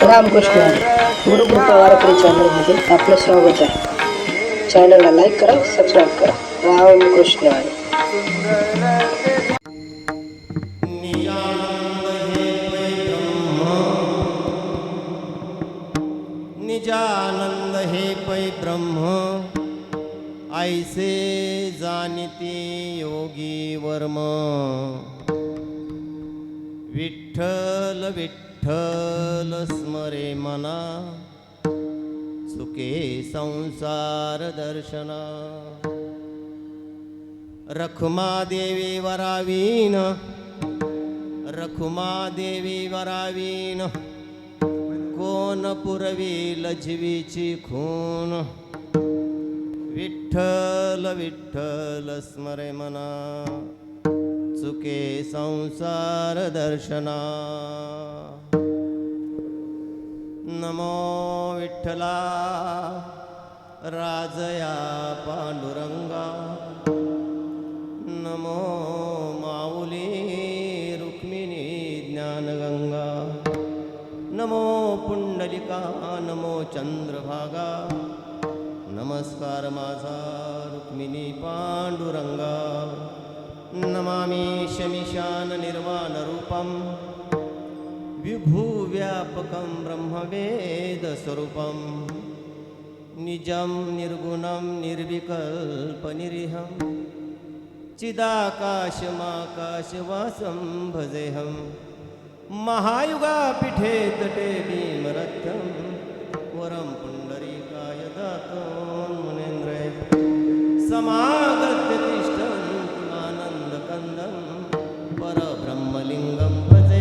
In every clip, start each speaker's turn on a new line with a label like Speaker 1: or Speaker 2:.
Speaker 1: रामकृष्ण गुरुकृपा वारकरी चॅनलमध्ये आपलं स्वागत आहे. चॅनलला लाईक करा, सबस्क्राईब करा. रामकृष्ण हरी.
Speaker 2: निजानंद हे पै ब्रह्म ऐसे जानिते योगी वर्म. विठ्ठल विठ्ठल स्मरे मना सुखे संसार दर्शना. रखुमा देवी वरावीन, रखुमा देवी वरावीन, कोण पुरवील जीवीची खून. विठ्ठल विठ्ठल स्मरे मना चुके संसार दर्शना. नमो विठ्ठला राजया पांडुरंगा. नमो माऊली रुक्मिणी ज्ञानगंगा. नमो पुंडलिका नमो चंद्रभागा. नमस्कार माझा रुक्मिणी पांडुरंगा. नमामि शमिशान निर्वाण रूपम विभुव्यापकं ब्रह्मवेदस्वरूपं. निजं निर्गुणं निर्विकल्पनिरीहं चिदाकाशमाकाशवासं भजेऽहं. महायुगापीठे तटे भीमरथ्यं वरं पुण्डरीकाय दातुं मुनीन्द्रे. समागत्य तिष्ठन् आनन्दकन्दं परब्रह्मलिङ्गं भजे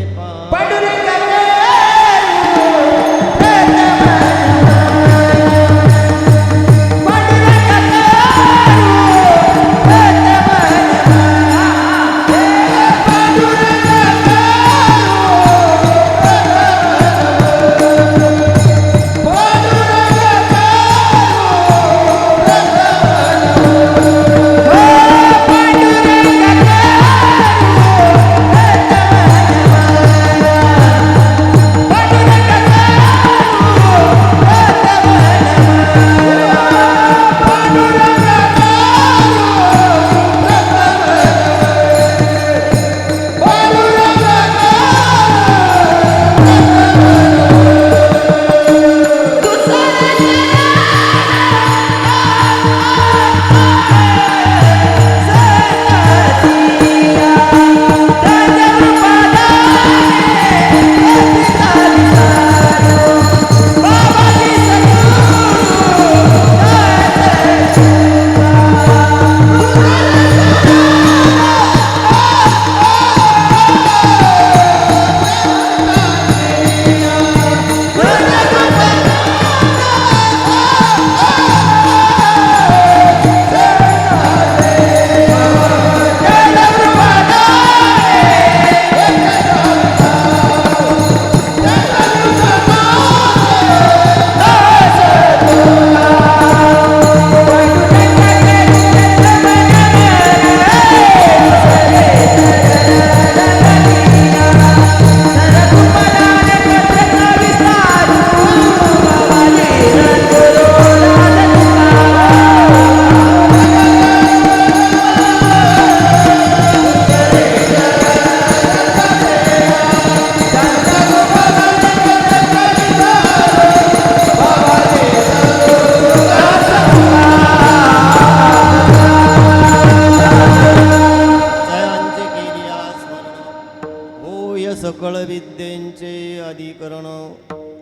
Speaker 2: सकळ विद्येंचे अधिकरण.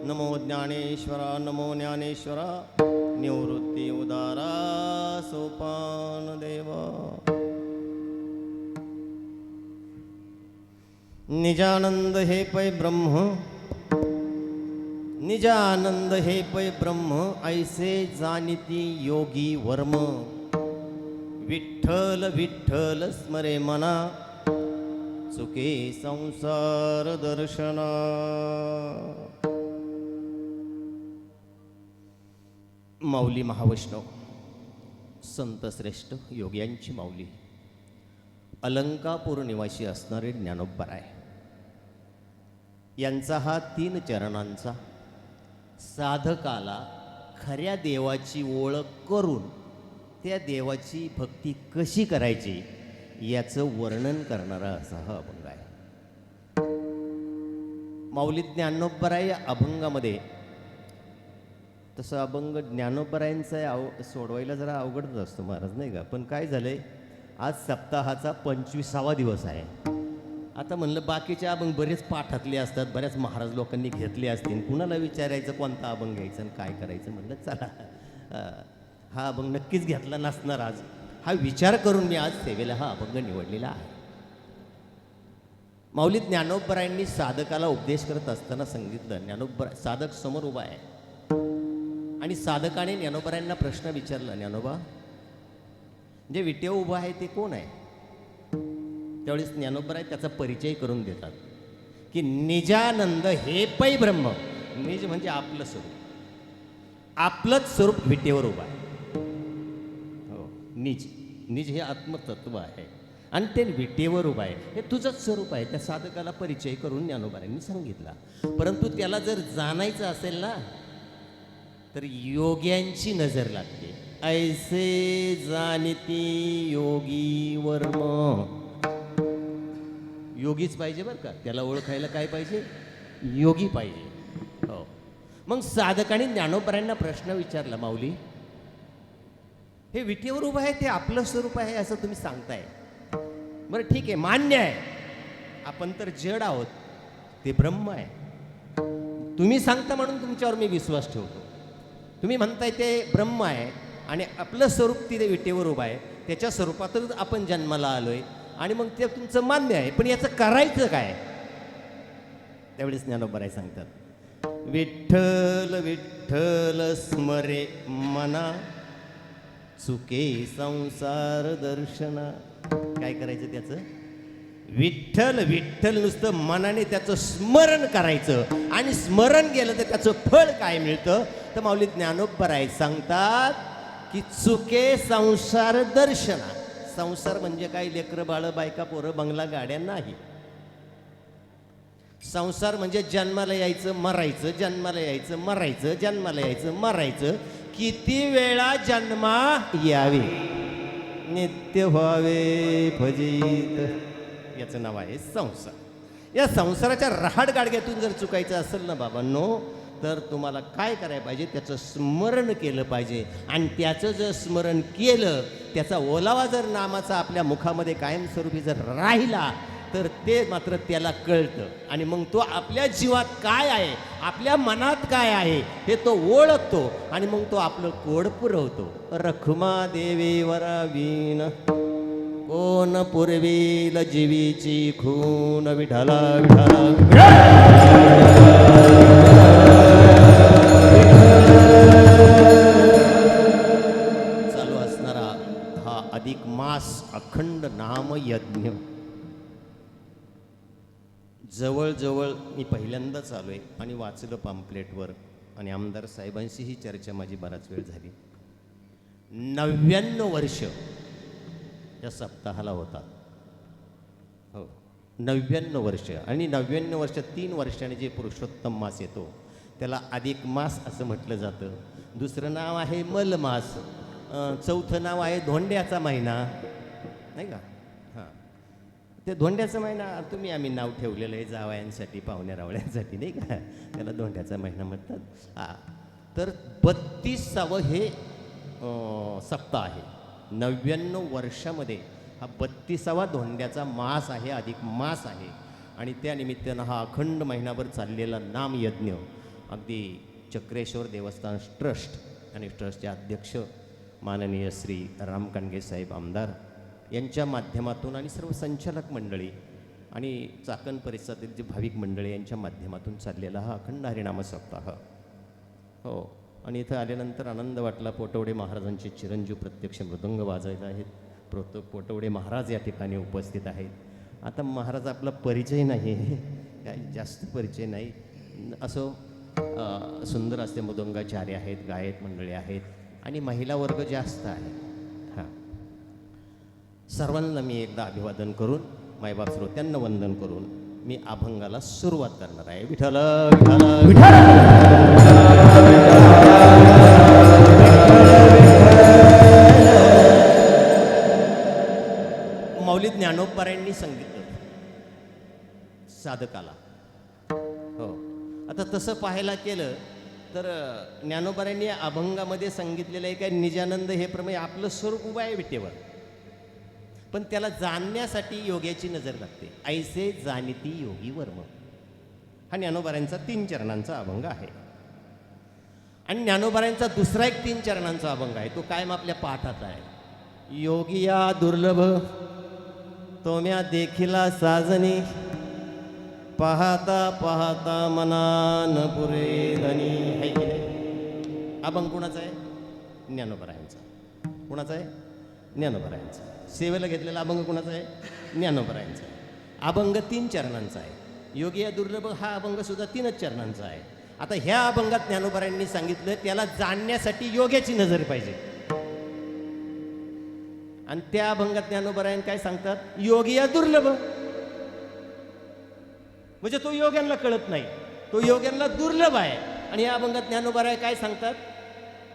Speaker 2: नमो ज्ञानेश्वरा नमो ज्ञानेश्वरा. निवृत्ती उदारा सोपान देवा. निजानंद हे पै ब्रह्म, निजानंद हे पै ब्रह्म ऐसे जानिती योगी वर्म. विठ्ठल विठ्ठल स्मरे मना सुखे संसार दर्शना. माऊली महावैष्णव संत श्रेष्ठ योग्यांची माऊली अलंकापूर निवासी असणारे ज्ञानोबराय यांचा हा 3 चरणांचा साधकाला खऱ्या देवाची ओळख करून त्या देवाची भक्ती कशी करायची याचं वर्णन करणारा असा हा अभंग आहे. माऊली ज्ञानोबराय अभंगामध्ये तसं अभंग ज्ञानोबरायांचा सोडवायला जरा अवघडच असतो महाराज, नाही का? पण काय झालंय, आज सप्ताहाचा 25वा दिवस आहे. आता म्हणलं बाकीचे अभंग बरेच पाठातले असतात, बऱ्याच महाराज लोकांनी घेतले असतील, कुणाला विचारायचं कोणता अभंग घ्यायचा आणि काय करायचं. म्हणलं चला हा अभंग नक्कीच घेतला नसणार आज. हा विचार करून मी आज सेवेला हा अभंग निवडलेला आहे. माऊली ज्ञानोबरायांनी साधकाला उपदेश करत असताना सांगितलं, ज्ञानोबा साधक समोर उभा आहे आणि साधकाने ज्ञानोबरायांना प्रश्न विचारला, ज्ञानोबा जे विटेव उभा आहे ते कोण आहे? त्यावेळेस ज्ञानोबराय त्याचा परिचय करून देतात की निजानंद हे पै ब्रह्म. निज म्हणजे आपलं स्वरूप, आपलंच स्वरूप विटेवर उभा आहे. हो, निज निज हे आत्मतत्व आहे आणि ते विटेवर उभा आहे, हे तुझंच स्वरूप आहे. त्या साधकाला परिचय करून ज्ञानोबरायांनी सांगितला. परंतु त्याला जर जाणायचं असेल ना तर योग्यांची नजर लागते. ऐसे जाणती योगी वर्म. योगीच पाहिजे बरं का, त्याला ओळखायला काय पाहिजे? योगी पाहिजे. हो, मग साधकाने ज्ञानोबरायांना प्रश्न विचारला, माऊली हे विटेवर उभं आहे ते आपलं स्वरूप आहे असं तुम्ही सांगताय. बरं ठीक आहे, मान्य आहे, आपण तर जड आहोत, ते ब्रह्म आहे. तुम्ही सांगता म्हणून तुमच्यावर मी विश्वास ठेवतो. तुम्ही म्हणताय ते ब्रह्म आहे आणि आपलं स्वरूप तिथे विटेवर उभं आहे, त्याच्या स्वरूपातच आपण जन्माला आलोय आणि मग ते तुमचं मान्य आहे, पण याचं करायचं काय? त्यावेळेस ज्ञानोबराय सांगतात, विठ्ठल विठ्ठल स्मरे मना चुके संसार दर्शना. काय करायचं त्याचं? विठ्ठल विठ्ठल नुसतं मनाने त्याचं स्मरण करायचं आणि स्मरण गेलं तर त्याचं फळ काय मिळतं? तर माऊली ज्ञानोबराय सांगतात की चुके संसार दर्शना. संसार म्हणजे काय? लेकरं बाळ बायका पोरं बंगला गाड्या नाही. संसार म्हणजे जन्माला यायचं मरायचं, जन्माला यायचं मरायचं, जन्माला यायचं मरायचं. किती वेळा जन्मा यावे, नित्य व्हावे फजित, याचं नाव आहे संसार. या संसाराच्या रहाड गाडग्यातून जर चुकायचं असेल ना बाबांनो, तर तुम्हाला काय करायला पाहिजे? त्याचं स्मरण केलं पाहिजे. आणि त्याचं जर स्मरण केलं, त्याचा ओलावा जर नामाचा आपल्या मुखामध्ये कायमस्वरूपी जर राहिला तर ते मात्र त्याला कळतं आणि मग तो आपल्या जीवात काय आहे, आपल्या मनात काय आहे हे तो ओळखतो आणि मग तो आपलं कोड पुरवतो. रखुमा देवी वरावीन कोण पुरवील जीवीची खून. विठाला विठाला चालू असणारा हा अधिक मास अखंड नाम यज्ञ जवळजवळ मी पहिल्यांदाच आलो आहे आणि वाचलं पॅम्पलेटवर आणि आमदार साहेबांशी ही चर्चा माझी बराच वेळ झाली. 99 वर्ष या सप्ताहाला होतात. हो, 99 वर्ष. आणि 99 वर्ष 3 वर्षाने जे पुरुषोत्तम मास येतो त्याला अधिक मास असं म्हटलं जातं. दुसरं नाव आहे मल मास, चौथं नाव आहे धोंड्याचा महिना, नाही का? हां, ते धोंड्याचा महिना आम्ही नाव ठेवलेलं आहे जावयांसाठी, पाहुण्या रावळ्यांसाठी, नाही का? त्याला धोंड्याचा महिना म्हणतात. हां, तर 32वा हे सप्ताह आहे. 99 वर्षामध्ये हा 32वा धोंड्याचा मास आहे, अधिक मास आहे. आणि त्यानिमित्तानं हा अखंड महिनाभर चाललेला नामयज्ञ अगदी चक्रेश्वर देवस्थान ट्रस्ट आणि ट्रस्टचे अध्यक्ष माननीय श्री रामकांडगे साहेब आमदार यांच्या माध्यमातून आणि सर्व संचालक मंडळी आणि चाकण परिसरातील जे भाविक मंडळी यांच्या माध्यमातून चाललेला हा अखंड हरिनाम सप्ताह. हो, आणि इथं आल्यानंतर आनंद वाटला. पोटवडे महाराजांचे चिरंजीव प्रत्यक्ष मृदंग वाजवत आहेत. पोटवडे महाराज या ठिकाणी उपस्थित आहेत. आता महाराज आपला परिचय नाही, काय जास्त परिचय नाही. असो, सुंदर असते मृदंगाचार्य आहेत, गायक मंडळी आहेत आणि महिला वर्ग जास्त आहे. हां, सर्वांना मी एकदा अभिवादन करून मायबाप श्रोत्यांना वंदन करून मी अभंगाला सुरुवात करणार आहे. विठ्ठल विठ्ठल विठ्ठल सांगितलं साधकाला. हो, आता तसं पाहायला केलं तर ज्ञानोबांनी अभंगामध्ये सांगितलेलं आहे काय, निजानंद हे प्रमेय आपलं स्वरूप उभं आहे विटेवर, पण त्याला जाणण्यासाठी योग्याची नजर लागते. ऐसे जाणती योगी वर्म, हा ज्ञानोबांचा 3 चरणांचा अभंग आहे. आणि ज्ञानोबांचा दुसरा एक 3 चरणांचा अभंग आहे, तो कायम आपल्या पाठात आहे. योगिया दुर्लभ तोम्या देखिला साजनी, पाहता पाहता मनान पुरे धनी. है की नाही? अभंग कुणाचा आहे? ज्ञानोबांचा. कुणाचा आहे? ज्ञानोबांचा. सेवेला घेतलेला अभंग कुणाचा आहे? ज्ञानोबांचा. अभंग 3 चरणांचा आहे. योगिया दुर्लभ हा अभंग सुद्धा 3च चरणांचा आहे. आता ह्या अभंगात ज्ञानोबांनी सांगितलं त्याला जाणण्यासाठी योग्याची नजर पाहिजे. आणि त्या अभंगात ज्ञानोबारायण काय सांगतात? योगिया दुर्लभ, म्हणजे तो योग्यांना कळत नाही, तो योग्यांना दुर्लभ आहे. आणि या अभंगात ज्ञानोबाराय काय सांगतात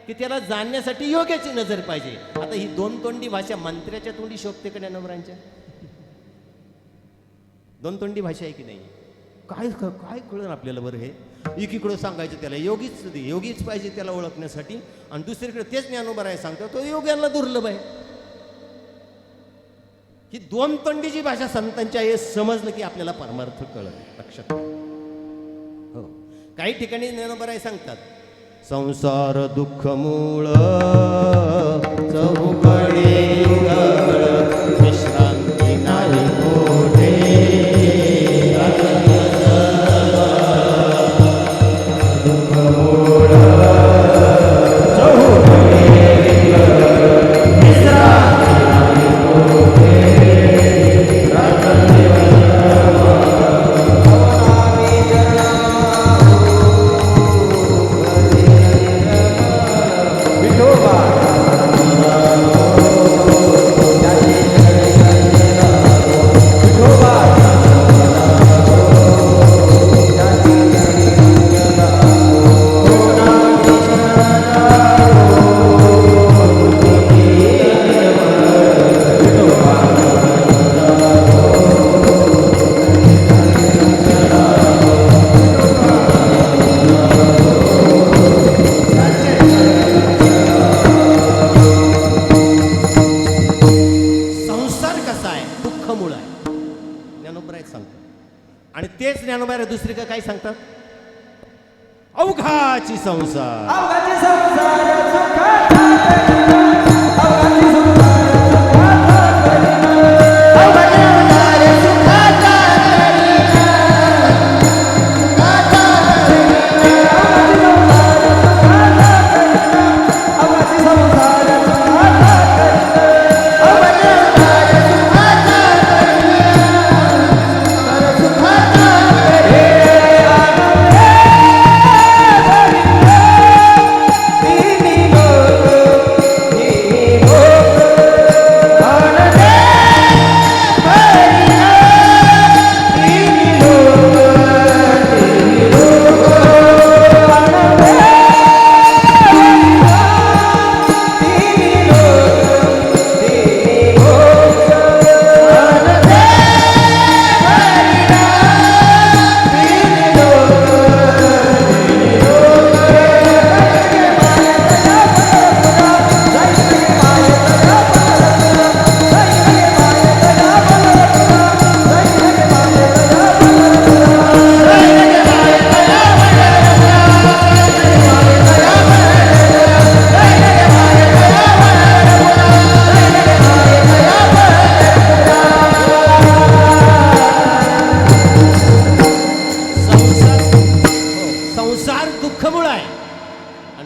Speaker 2: की त्याला जाणण्यासाठी योग्याची नजर पाहिजे. आता ही 2 तोंडी भाषा मंत्र्याच्या तोंडी शोभते का ज्ञानोबारायांच्या? 2 तोंडी भाषा आहे की नाही? काय काय कळलं आपल्याला बरं? हे एकीकडे सांगायचं त्याला योगीच पाहिजे त्याला ओळखण्यासाठी, आणि दुसरीकडे तेच ज्ञानोबाराय सांगतात तो योग्यांना दुर्लभ आहे. ही 2 तोंडीची भाषा संतांच्या हे समजलं की आपल्याला परमार्थ कळलं. लक्षात. हो, काही ठिकाणी ज्ञानोबाराय सांगतात संसार दुःख मूळ चौघडे विश्रांती नाही कोठे. आणि तेच ज्ञानोबा दुसरी का काय सांगतात? अवघाची संसार,
Speaker 3: अवघाची संसार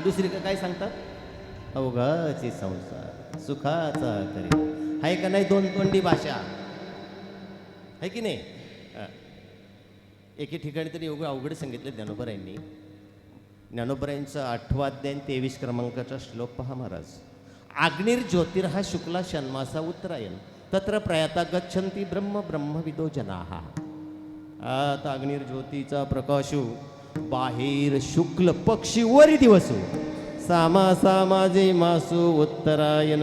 Speaker 2: दुसरी का काय सांगतात? अवघाची संसार सुखाचा करी. आहे का नाही 2 तोंडी भाषा? आहे की नाही? एके ठिकाणी तरी एवढं अवघड सांगितलं ज्ञानोबारायांनी. ज्ञानोबारायांचा 8वा अध्याय 23 क्रमांकाचा श्लोक पहा महाराज. अग्निर ज्योतिर्हा शुक्ला षण्मासा उत्तरायण तत्र प्रयाता गच्छन्ति ब्रह्म ब्रह्मविदो जनाः. आता अग्निर ज्योतीचा प्रकाशू बाहेर शुक्ल पक्षी वरी दिवसू सामा सामाजे मासू उत्तरायण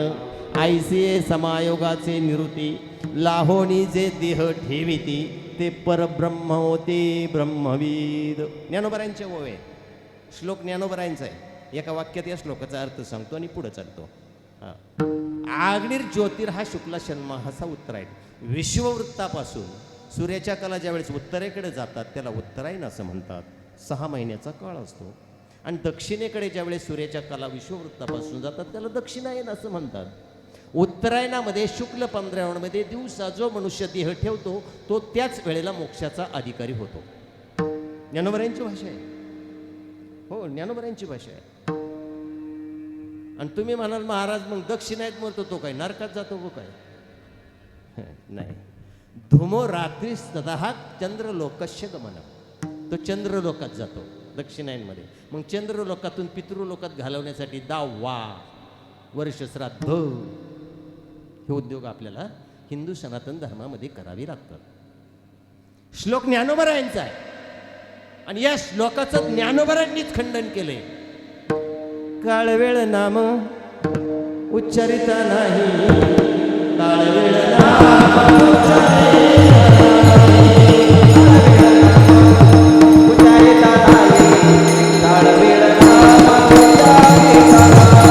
Speaker 2: आयसे समायोगाचे निवृत्ती लाहोणी जे देह ठेविती ते परब्रह्म होते ब्रह्मविद. ज्ञानोबरांचे ओवे श्लोक ज्ञानोबरांचा आहे. एका वाक्यात या श्लोकाचा अर्थ सांगतो आणि पुढे चालतो. आग्निर ज्योतिर हा शुक्ला षण्मासाचा उत्तर आहे. विश्ववृत्तापासून सूर्याच्या कला ज्यावेळेस उत्तरेकडे जातात त्याला उत्तरायण असं म्हणतात. 6 महिन्याचा काळ असतो. आणि दक्षिणेकडे ज्यावेळेस सूर्याच्या कला विश्ववृत्तापासून जातात त्याला दक्षिणायन असं म्हणतात. उत्तरायणामध्ये शुक्ल 15मध्ये दिवसा जो मनुष्य देह ठेवतो तो त्याच वेळेला मोक्षाचा अधिकारी होतो. ज्ञानोबरांची भाषा आहे. हो, ज्ञानोबरांची भाषा आहे. आणि तुम्ही म्हणाल महाराज मग दक्षिणायत मरतो तो काय नरकात जातो गो काय? नाही. धुमो रात्री सदा चंद्रलोकस्य गमन. तो चंद्रलोकात जातो दक्षिणायनमध्ये. मग चंद्रलोकातून पितृलोकात घालवण्यासाठी 10वा वर्ष श्राद्ध हे उद्योग आपल्याला हिंदू सनातन धर्मामध्ये करावी लागतात. श्लोक ज्ञानोबरायांचा आहे आणि या श्लोकाचं ज्ञानोबरांनीच खंडन केलंय. काळवेळ नाम उच्चारिता नाही, काळवेळ नाम
Speaker 3: उच्चारिता नाही, काळवेळ नाम उच्चारिता नाही.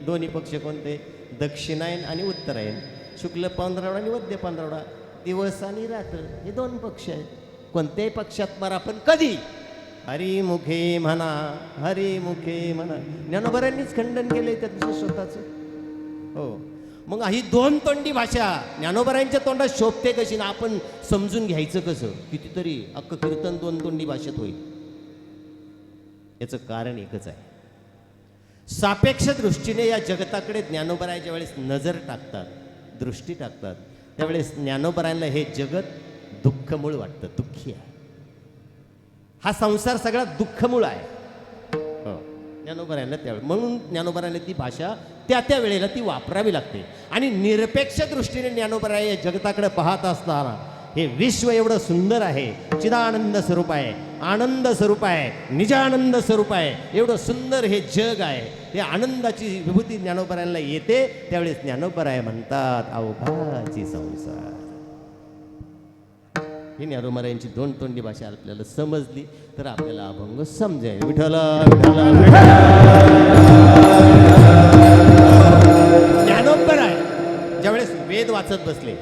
Speaker 2: दोन्ही पक्ष कोणते? दक्षिणायन आणि उत्तरायण. शुक्ल 15 आणि वद्य 15, दिवस आणि रात्र हे 2 पक्ष आहेत. कोणत्याही पक्षात मारा पण कधी हरिमुखे म्हणा, हरिमुखे म्हणा. ज्ञानोबरांनीच खंडन केलंय त्याचं स्वतःच. हो, मग ही 2 तोंडी भाषा ज्ञानोबरांच्या तोंडात शोभते कशी ना आपण समजून घ्यायचं कसं? कितीतरी अख्खं कीर्तन 2 तोंडी भाषेत होईल. याचं कारण एकच आहे. सापेक्ष दृष्टीने या जगताकडे ज्ञानोबराय वेळेस नजर टाकतात, दृष्टी टाकतात, त्यावेळेस ज्ञानोबरायांना हे जगत दुःखमूळ वाटतं, दुःखी आहे. हा संसार सगळा दुःखमूळ आहे. हो, ज्ञानोबरायांना त्यावेळेस, म्हणून ज्ञानोबरायांना ती भाषा त्या वेळेला ती वापरावी लागते. आणि निरपेक्ष दृष्टीने ज्ञानोबराय या जगताकडे पाहत असताना हे विश्व एवढं सुंदर आहे, चिदानंद स्वरूप आहे, आनंद स्वरूप आहे, निजानंद स्वरूप आहे, एवढं सुंदर हे जग आहे. हे आनंदाची विभूती ज्ञानोबरायांना येते. त्यावेळेस ज्ञानोबराय म्हणतात अवघाची संसार. ही ज्ञानोबरायांची 2 तोंडी भाषा आपल्याला समजली तर आपल्याला अभंग समजेल. विठ्ठल ज्ञानोबराय ज्यावेळेस वेद वाचत बसले,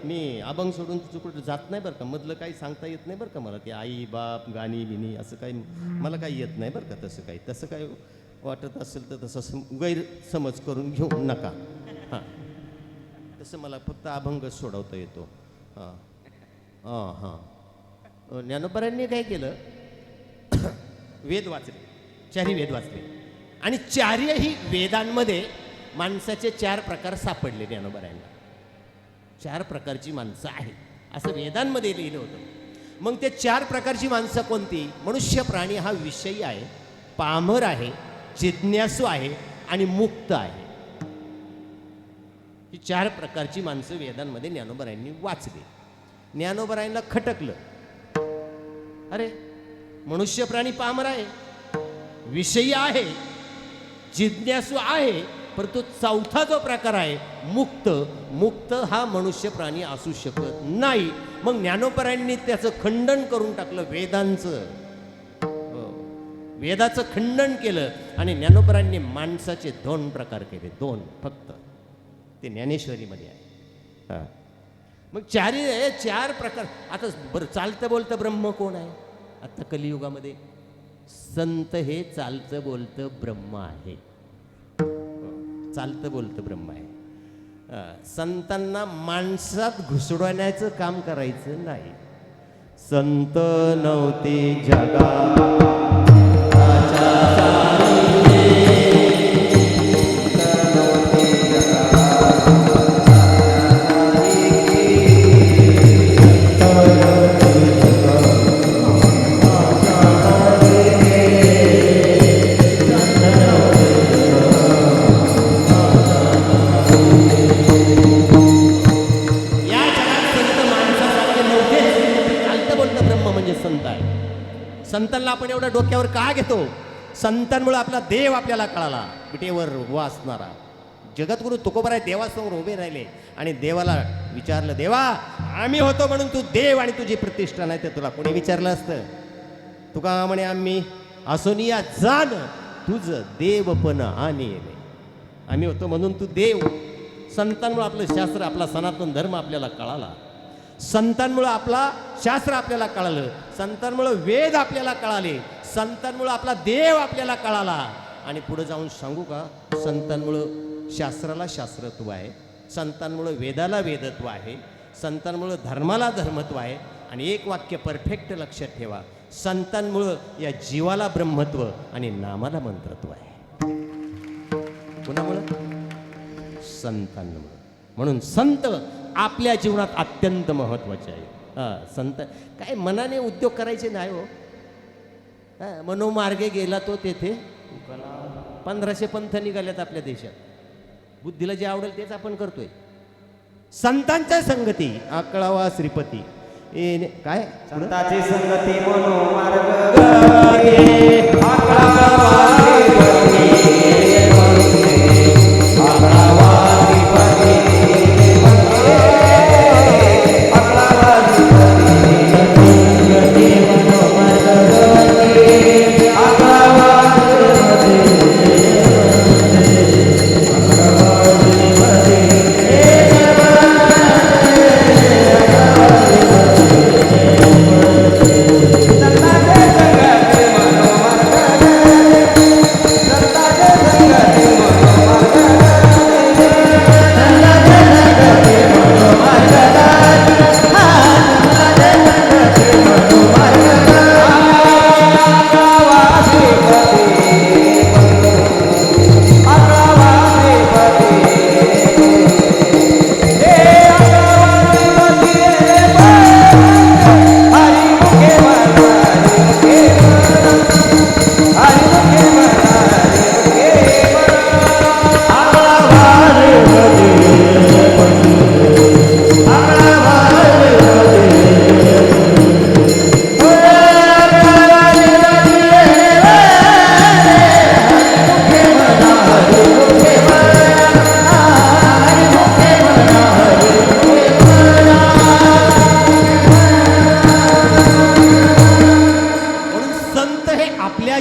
Speaker 2: मी अभंग सोडून कुठं जात नाही बरं का, मधलं काही सांगता येत नाही बरं का मला. ते आई बाप गाणी बिनी असं काही मला काही येत नाही बरं का. तसं काही वाटत असेल तर तसं गैरसमज करून घेऊ नका. हां, तसं मला फक्त अभंग सोडवता येतो. हां हां हां. ज्ञानोबरांनी काय केलं, वेद वाचले, 4 वेद वाचले आणि 4ही वेदांमध्ये माणसाचे 4 प्रकार सापडले. ज्ञानोबरांना 4 प्रकारची माणसं आहेत असं वेदांमध्ये लिहिलं होतं. मग ते 4 प्रकारची माणसं कोणती? मनुष्य प्राणी हा विषयी आहे, पामर आहे, जिज्ञासू आहे आणि मुक्त आहे. ही 4 प्रकारची माणसं वेदांमध्ये ज्ञानोबरायांनी वाचली. ज्ञानोबरायांना खटकलं अरे मनुष्य प्राणी पामर आहे, विषयी आहे, जिज्ञासू आहे, परंतु चौथा जो प्रकार आहे मुक्त, मुक्त हा मनुष्य प्राणी असू शकत नाही. मग ज्ञानोबरायांनी त्याचं खंडन करून टाकलं, वेदांचं वेदाचं खंडन केलं आणि ज्ञानोबरांनी माणसाचे 2 प्रकार केले, 2 फक्त. ते ज्ञानेश्वरीमध्ये आहे. हां, मग 4 प्रकार. आता बरं, चालतं बोलतं ब्रह्म कोण आहे? आता कलियुगामध्ये संत हे चालतं बोलतं ब्रह्म आहे. चालतं बोलतं ब्रह्म आहे. संतांना माणसात घुसडवण्याचं काम करायचं नाही. संत नव्हते जगा संतांना आपण एवढं डोक्यावर का घेतो? संतांमुळे आपला देव आपल्याला कळाला, विटेवर वाचणारा. जगद्गुरु तुकोबराय देवासमोर उभे राहिले आणि देवाला विचारलं, देवा आम्ही होतो म्हणून तू देव आणि तुझी प्रतिष्ठा नाही, तर तुला कोणी विचारलं असतं? तुका म्हणे आम्ही असोनिया जाण तुझं देवपण आणि आम्ही होतो म्हणून तू देव. संतांमुळे आपलं शास्त्र, आपला सनातन धर्म आपल्याला कळाला. संतांमुळे आपला शास्त्र आपल्याला कळालं, संतांमुळे वेद आपल्याला कळाले, संतांमुळे आपला देव आपल्याला कळाला. आणि पुढे जाऊन सांगू का, संतांमुळं शास्त्राला शास्त्रत्व आहे, संतांमुळे वेदाला वेदत्व आहे, संतांमुळे धर्माला धर्मत्व आहे. आणि एक वाक्य परफेक्ट लक्षात ठेवा, संतांमुळं या जीवाला ब्रह्मत्व आणि नामाला मंत्रत्व आहे. कुणामुळं? संतांमुळं. म्हणून संत आपल्या जीवनात अत्यंत महत्त्वाचे आहे. संत काय मनाने उद्योग करायचे नाही हो. मनोमार्गे गेला तो तेथे 1500 पंथ निघाल्यात आपल्या देशात. बुद्धीला जे आवडेल तेच आपण करतोय. संतांच्या संगती 11वा श्रीपती काय?
Speaker 3: संताची संगती मनोमार्ग गे 11वा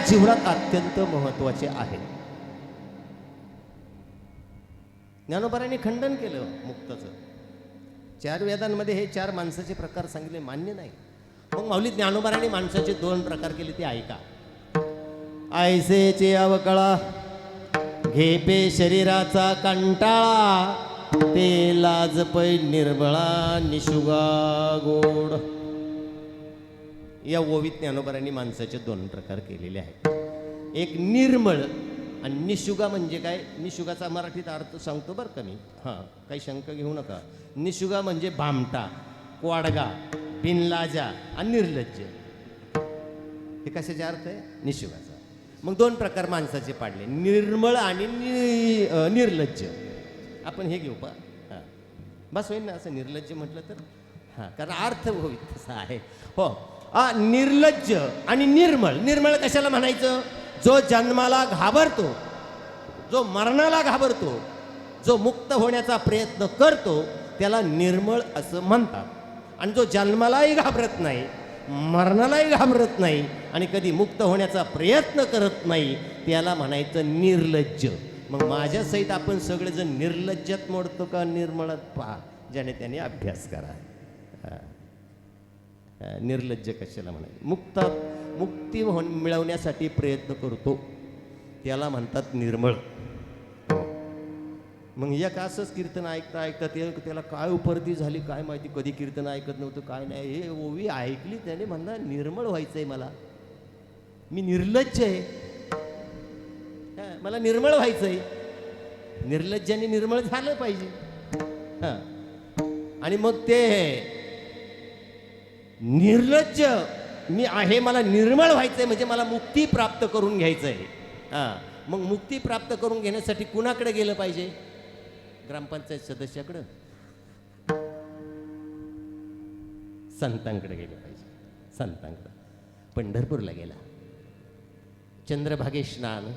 Speaker 2: जीवनात अत्यंत महत्त्वाचे आहे. ज्ञानोबारांनी खंडन केलं मुक्ताचं. 4 वेदांमध्ये हे 4 माणसाचे प्रकार सांगितले, मान्य नाही. मग माऊली ज्ञानोबारांनी माणसाचे 2 प्रकार केले, ते ऐका. आयसेचे अवकळा घेपे शरीराचा कंटाळा, ते लाज पै निर्मळा निशुगा गोड. या ओवीत ज्ञानोबारांनी माणसाचे 2 प्रकार केलेले आहेत. एक निर्मळ आणि निशुगा म्हणजे काय? निशुगाचा मराठीत अर्थ सांगतो बरं का मी, हां काही शंका घेऊ नका. निशुगा म्हणजे भामटा, क्वाडगा, बिनलाजा आणि निर्लज्ज. हे कशाचे अर्थ आहे? निशुगाचा. मग 2 प्रकार माणसाचे पाडले, निर्मळ आणि निर्लज्ज. आपण हे घेऊ पा, हां बस होईल ना असं निर्लज्ज म्हटलं तर, हां कारण अर्थ होईल तसा आहे. हो, निर्लज्ज आणि निर्मळ. निर्मळ कशाला म्हणायचं? जो जन्माला घाबरतो, जो मरणाला घाबरतो, जो मुक्त होण्याचा प्रयत्न करतो त्याला निर्मळ असं म्हणतात. आणि जो जन्मालाही घाबरत नाही, मरणालाही घाबरत नाही आणि कधी मुक्त होण्याचा प्रयत्न करत नाही त्याला म्हणायचं निर्लज्ज. मग माझ्या सहित आपण सगळेजण निर्लज्जत मोडतो का निर्मळत? पहा, ज्याने त्याने अभ्यास करा. निर्लज्ज कशाला म्हणायचं? मुक्ती मिळवण्यासाठी प्रयत्न करतो त्याला म्हणतात निर्मळ. मग एक असंच कीर्तन ऐकता ऐकता त्याला काय उपरती झाली काय माहिती, कधी कीर्तन ऐकत नव्हतं काय नाही, हे ओवी ऐकली त्याने म्हणला निर्मळ व्हायचंय मला, मी निर्लज्ज आहे, मला निर्मळ व्हायचंय. निर्लज्जाने निर्मळ झालं पाहिजे. आणि मग ते निर्लज्ज मी आहे, मला निर्मळ व्हायचंय म्हणजे मला मुक्ती प्राप्त करून घ्यायचंय. मग मुक्ती प्राप्त करून घेण्यासाठी कुणाकडे गेलं पाहिजे? ग्रामपंचायत सदस्याकडं, संतांकडे गेलं पाहिजे. संतांकडं. पंढरपूरला गेला, चंद्रभागे स्नान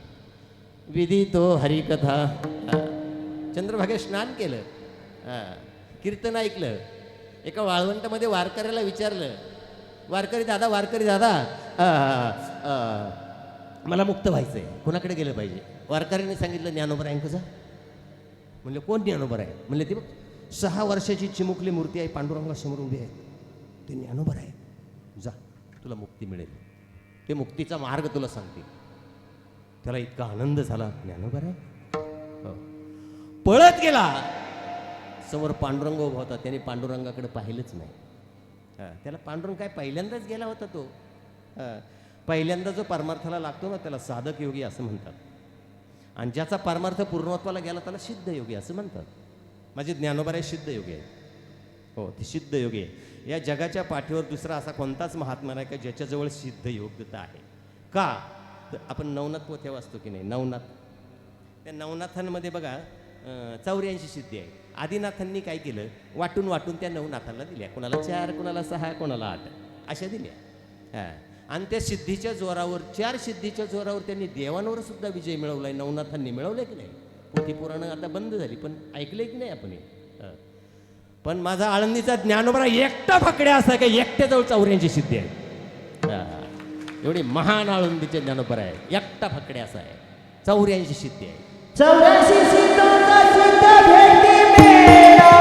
Speaker 2: विधी तो हरिकथा, चंद्रभागे स्नान केलं, कीर्तन ऐकलं. एका वाळवंटामध्ये वारकऱ्याला विचारलं, वारकरी दादा मला मुक्त व्हायचंय, कोणाकडे गेलं पाहिजे? वारकऱ्याने सांगितलं ज्ञानोबरायांकडे जा. म्हणलं कोण ज्ञानोबर आहे? म्हणले ते बघ 6 वर्षाची चिमुकली मूर्ती आहे, पांडुरंगासमोर उभी आहे, ते ज्ञानोबर आहे, जा तुला मुक्ती मिळेल, ते मुक्तीचा मार्ग तुला सांगतील. त्याला इतका आनंद झाला, ज्ञानोबर आहे. पळत गेला, समोर पांडुरंग उभा होता, त्याने पांडुरंगाकडे पाहिलंच नाही. त्याला पांडुरंग काय पहिल्यांदाच गेला होता तो. पहिल्यांदा जो परमार्थाला लागतो ना त्याला साधक योगी असं म्हणतात, आणि ज्याचा परमार्थ पूर्णत्वाला गेला त्याला सिद्ध योगी असं म्हणतात. माझे ज्ञानोबा सिद्ध योगी आहे. हो, ते सिद्ध योगी आहे. या जगाच्या पाठीवर दुसरा असा कोणताच महात्मा नाही का ज्याच्याजवळ सिद्ध योग्यता आहे. का तर आपण नवनाथ पोथ्या वाचतो की नाही, नवनाथ, त्या नवनाथांमध्ये बघा 84 सिद्धी आहे. आदिनाथांनी काय केलं, वाटून वाटून त्या नवनाथांना दिल्या, कोणाला 4, कोणाला 6, कोणाला 8 अशा दिल्या. आणि त्या सिद्धीच्या जोरावर, 4 सिद्धीच्या जोरावर त्यांनी देवांवर सुद्धा विजय मिळवलाय. नवनाथांनी मिळवलंय की नाही? पोथी पुराणं आता बंद झाली, पण ऐकलंय की नाही आपण? पण माझा आळंदीचा ज्ञानोबा एकटा फकड्या असा का एकट्याजवळ 84 सिद्धी आहे. एवढी महान आळंदीचे ज्ञानोबा आहे, एकटा फकड्या असा आहे, 84 सिद्धी आहे.
Speaker 3: 84 सिद्धांचा सिद्ध भेटी मेरा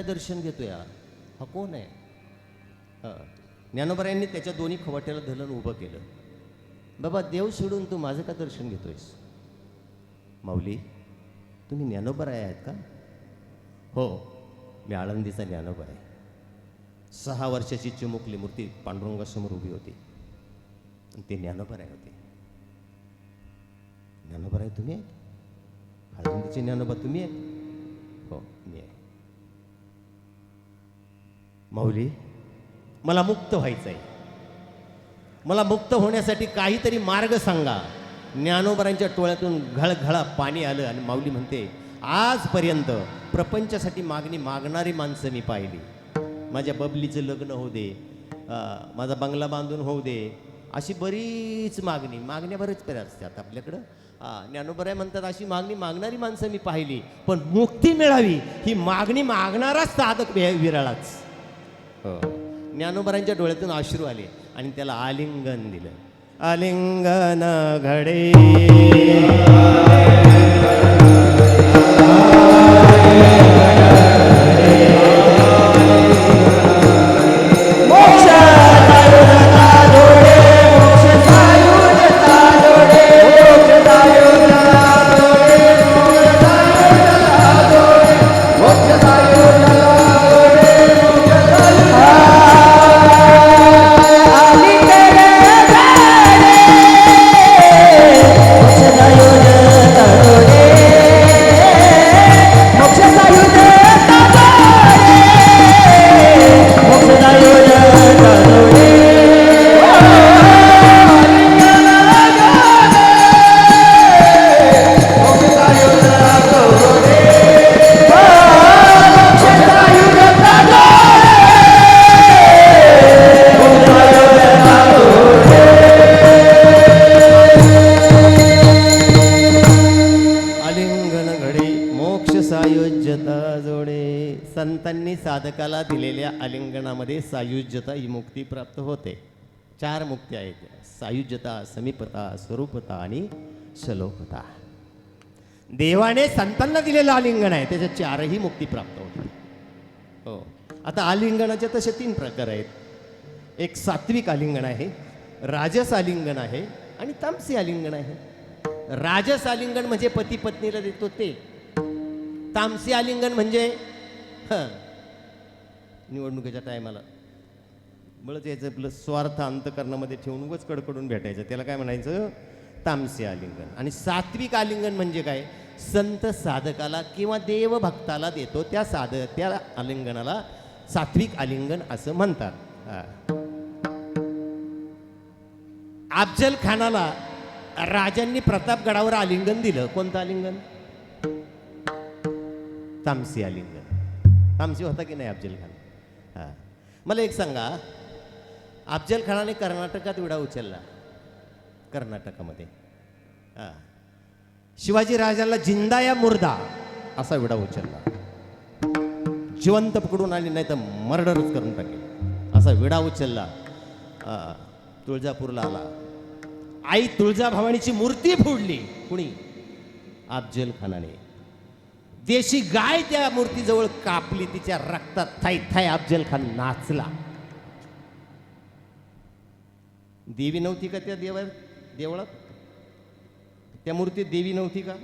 Speaker 2: दर्शन घेतोय हा कोण आहे? ज्ञानोबरायांनी त्याच्या दोन्ही खवट्याला धलन उभं केलं. बाबा देव सोडून तू माझं का दर्शन घेतोयस? माऊली तुम्ही ज्ञानोबराय आहेत का? हो, मी आळंदीचा ज्ञानोबा आहे. 6 वर्षाची चिमुकली मूर्ती पांडुरंगासमोर उभी होती, ते ज्ञानोबराय होते. ज्ञानोबराय तुम्ही आहेत? आळंदीचे ज्ञानोबा तुम्ही आहेत? हो, मी आहे. माऊली मला मुक्त व्हायचं आहे, मला मुक्त होण्यासाठी काहीतरी मार्ग सांगा. ज्ञानोबरांच्या टोळ्यातून घळघळा पाणी आलं आणि माऊली म्हणते आजपर्यंत प्रपंचासाठी मागणारी माणसं मी पाहिली. माझ्या बबलीचं लग्न होऊ दे, माझा बंगला बांधून होऊ दे, अशी बरीच मागण्या बरेच पेर असतात आपल्याकडं. ज्ञानोबराय म्हणतात अशी मागणारी माणसं मी पाहिली, पण मुक्ती मिळावी ही मागणी मागणाराच साधक विरळाच. ज्ञानोबरांच्या डोळ्यातून अश्रू आले आणि त्याला आलिंगन दिलं. आलिंगन घडे संतांनी साधकाला दिलेल्या आलिंगनामध्ये सायुज्यता ही मुक्ती प्राप्त होते. 4 मुक्ती आहेत: सायुज्यता, समीपता, स्वरूपता आणि शलोकता. देवाने संतांना दिलेलं आलिंगन आहे, त्याच्या 4ही मुक्ती प्राप्त होते. हो. आता आलिंगनाचे तसे 3 प्रकार आहेत. एक सात्विक आलिंगन आहे, राजस आलिंगन आहे आणि तामसी आलिंगन आहे. राजस आलिंगन म्हणजे पती पत्नीला देतो ते. तामसी आलिंगन म्हणजे निवडणुकीच्या टायमाला बळच यायचं, आपलं स्वार्थ अंतकरणामध्ये ठेवून उगाच कडकडून भेटायचं, त्याला काय म्हणायचं? तामसी आलिंगन. आणि सात्विक आलिंगन म्हणजे काय? संत साधकाला किंवा देवभक्ताला देतो त्या आलिंगनाला सात्विक आलिंगन असं म्हणतात. अफजल खानाला राजांनी प्रतापगडावर आलिंगन दिलं. कोणतं आलिंगन? तामसी आलिंगन. तामसी होता की नाही अफजल खान? हां. मला एक सांगा, अफजल खानाने कर्नाटकात विडा उचलला, कर्नाटकामध्ये. हां. शिवाजी राजाला जिंदा या मुर्दा असा विडा उचलला. जिवंत पकडून आली नाही तर मर्डरच करून टाकेल असा विडा उचलला. तुळजापूरला आला, आई तुळजाभवानीची मूर्ती फोडली. कुणी? अफजल खानाने. देशी गाय त्या मूर्तीजवळ कापली, तिच्या रक्तात थाय थाय अफजल खान नाचला. देवी नव्हती का त्या देवळात? त्या मूर्तीत देवी नव्हती का?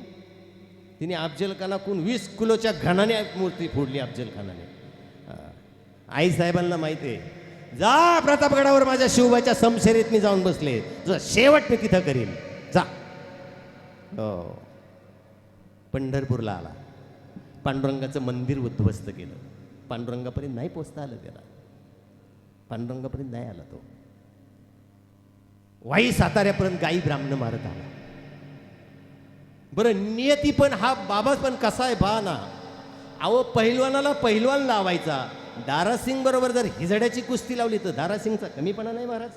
Speaker 2: तिने अफजल खानाकडून 20 किलोच्या घणाने मूर्ती फोडली अफजल खानाने. आई साहेबांना माहिती आहे, जा प्रतापगडावर माझ्या शिवबाच्या समशेरीत मी जाऊन बसले, तुझा शेवट मी तिथं करीन, जा. हो. पंढरपूरला आला, पांडुरंगाचं मंदिर उद्ध्वस्त केलं. पांडुरंगापर्यंत नाही पोचता आलं त्याला, पांडुरंगापर्यंत नाही आला तो. वाई साताऱ्यापर्यंत गाई ब्राह्मण मारत आला. बरं, नियती पण हा बाबा पण कसा आहे पहा ना. अहो, पहिलवानाला पहिलवान लावायचा. दारासिंग बरोबर जर हिजड्याची कुस्ती लावली तर दारासिंगचा कमीपणा नाही महाराज.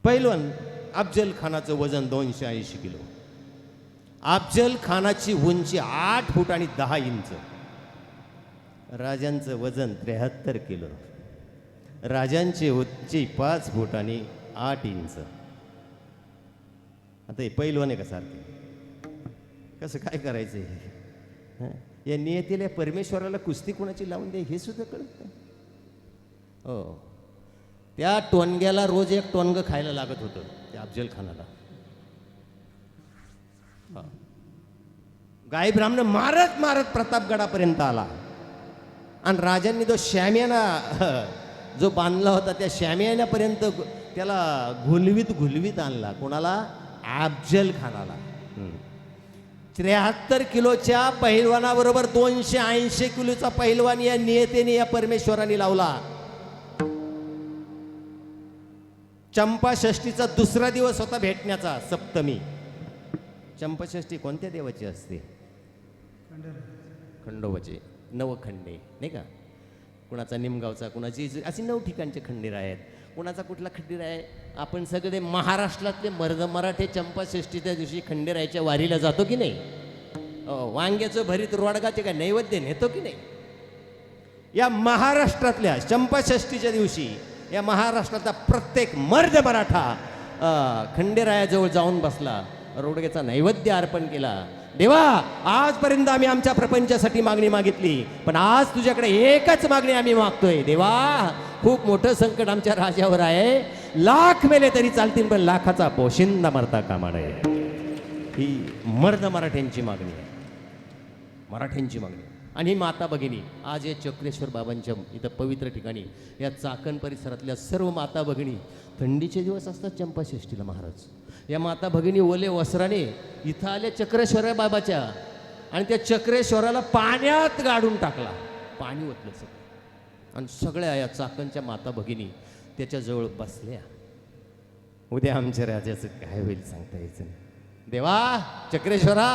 Speaker 2: पहिलवान अफजल खानाचं वजन 280 किलो. अफजल खानाची उंची 8 फूट आणि 10 इंच. राजांचं वजन 73 किलो. राजांची उंची 5 फूट आणि 8 इंच. आता हे पहिलवान आहे का सारखे? कसं काय करायचं हे? या नियतीला, परमेश्वराला कुस्ती कोणाची लावून दे हे सुद्धा कळत नाही. हो. त्या टोनग्याला रोज एक टोनगं खायला लागत होतं त्या अफजल खानाला. गाय ब्राह्मण मारत मारत प्रतापगडापर्यंत आला आणि राजांनी तो शामियाना जो बांधला होता त्या शामियानापर्यंत त्याला घुलवीत आणला. कोणाला? अफजल खानाला. 73 किलोच्या पहिलवानाबरोबर 280 किलोचा पहिलवान या नियतेने, या परमेश्वराने लावला. चंपाषष्ठीचा दुसरा दिवस होता भेटण्याचा, सप्तमी. चंपाषष्ठी कोणत्या देवाची असते? खंडोबाची. नवखंडे नाही का? कुणाचा निमगावचा, कुणाची, अशी 9 ठिकाणचे खंडीर आहेत. कुणाचा कुठला खंडीर आहे? आपण सगळे महाराष्ट्रातले मराठे चंपाषष्ठीच्या दिवशी खंडेरायाच्या वारीला जातो की नाही? वांग्याचं भरीत रोडगाचे काय नैवेद्य नेतो की नाही? या महाराष्ट्रातल्या चंपाषष्ठीच्या दिवशी या महाराष्ट्रातला प्रत्येक मर्द मराठा खंडेरायाजवळ जाऊन बसला, रोडग्याचा नैवेद्य अर्पण केला. देवा, आजपर्यंत आम्ही आमच्या प्रपंचासाठी मागणी मागितली, पण आज तुझ्याकडे एकच मागणी आम्ही मागतोय. देवा, खूप मोठं संकट आमच्या राजावर आहे. लाख मेले तरी चालतील, पण लाखाचा पोशिंदा मरता कामा नये. ही मर्द मराठ्यांची मागणी आहे, मराठ्यांची मागणी. आणि माता भगिनी आज या चक्रेश्वर बाबांच्या इथं पवित्र ठिकाणी, या चाकण परिसरातल्या सर्व माता भगिनी, थंडीचे दिवस असतात चंपाषष्ठीला महाराज, या माता भगिनी ओले वस्त्राने इथं आल्या चक्रेश्वर बाबाच्या, आणि त्या चक्रेश्वराला पाण्यात गाडून टाकला. पाणी ओतलं सगळं, आणि सगळ्या या चाकणच्या माता भगिनी त्याच्याजवळ बसल्या. उद्या आमच्या राजाचं काय होईल सांगता यायचं नाही. देवा, चक्रेश्वरा,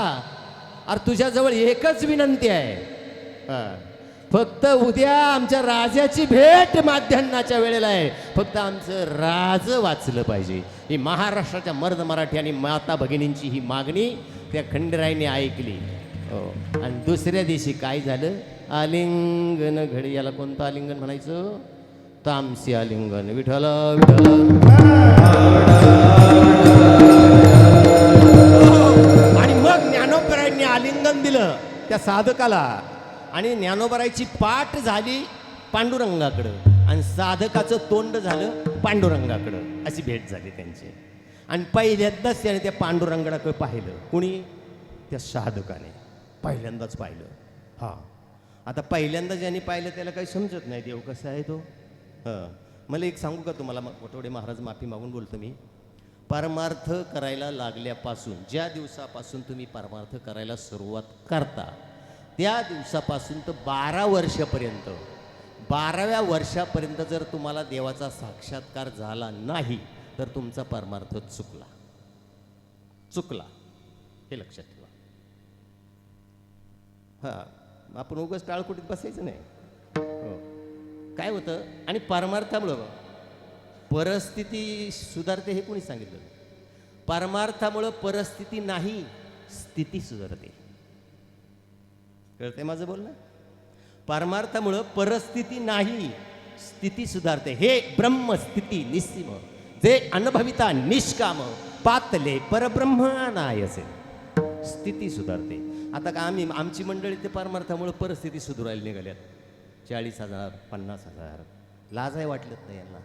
Speaker 2: अरे तुझ्याजवळ एकच विनंती आहे, फक्त उद्या आमच्या राजाची भेट माध्यान्नाच्या वेळेला आहे. फक्त आमचं राज वाचलं पाहिजे. ही महाराष्ट्राच्या मर्द मराठी आणि माता भगिनींची ही मागणी त्या खंडेरायाने ऐकली. हो. आणि दुसऱ्या दिवशी काय झालं? आलिंगन घडी. याला कोणतं आलिंगन म्हणायचं? तामसी आलिंगन. विठ्ठल विठ्ठल. आणि मग ज्ञानोबरायांनी आलिंगन दिलं त्या साधकाला आणि ज्ञानोबरायची पाठ झाली पांडुरंगाकडं आणि साधकाचं तोंड झालं पांडुरंगाकडं. अशी भेट झाली त्यांची. आणि पहिल्यांदाच त्याने त्या पांडुरंगाकडे पाहिलं. कुणी? त्या साधकाने पहिल्यांदाच पाहिलं. हां, आता पहिल्यांदा ज्याने पाहिलं त्याला काही समजत नाही देव कसा आहे तो. हां, मला एक सांगू का तुम्हाला? वटवडे महाराज, माफी मागून बोलतो मी. परमार्थ करायला लागल्यापासून, ज्या दिवसापासून तुम्ही परमार्थ करायला सुरुवात करता त्या दिवसापासून तर 12 वर्षापर्यंत, 12व्या वर्षापर्यंत जर तुम्हाला देवाचा साक्षात्कार झाला नाही तर तुमचा परमार्थ चुकला. चुकला हे लक्षात ठेवा. हां, आपण उगाच टाळकुटीत बसायचं नाही. हो, काय होतं? आणि परमार्थामुळं परिस्थिती सुधारते हे कोणी सांगितलं? परमार्थामुळं परिस्थिती नाही, स्थिती सुधारते. कळतंय माझं बोलणं? परमार्थामुळं परिस्थिती नाही, स्थिती सुधारते. हे ब्रह्मस्थिती निस्सीम जे अनुभविता निष्काम पातले परब्रह्मनायसे. स्थिती सुधारते. आता का आमची मंडळी ते परमार्थामुळं परिस्थिती सुधारायला निघाल्यात. 40,000 50,000. लाजही वाटलं नाही यांना.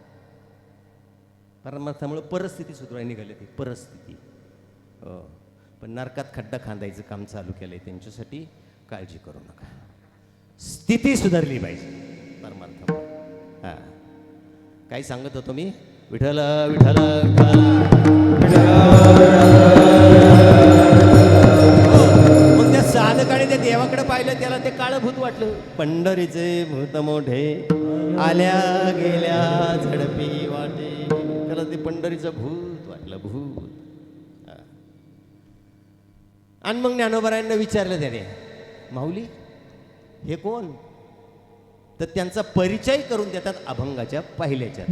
Speaker 2: परमार्थामुळं परिस्थिती सुधारायला निघाली. ती परिस्थिती हो, पण नरकात खड्डा खांदायचं काम चालू केलंय त्यांच्यासाठी. काळजी करू नका, स्थिती सुधारली पाहिजे परमार्थामुळे. हां, काय सांगत होतो मी? विठ्ठल विठ्ठल मग त्या साधकाने त्या देवाकडे पाहिलं, त्याला ते काळभूत वाटलं. पंढरीचे भूत मोठे आल्या गेल्या झडपी वाटे. त्याला ते पंढरीचं भूत वाटलं, भूत. आणि मग ज्ञानोबरायांना विचारलं त्याने, माऊली हे कोण? तर त्यांचा परिचय करून देतात अभंगाच्या पहिल्याच्या.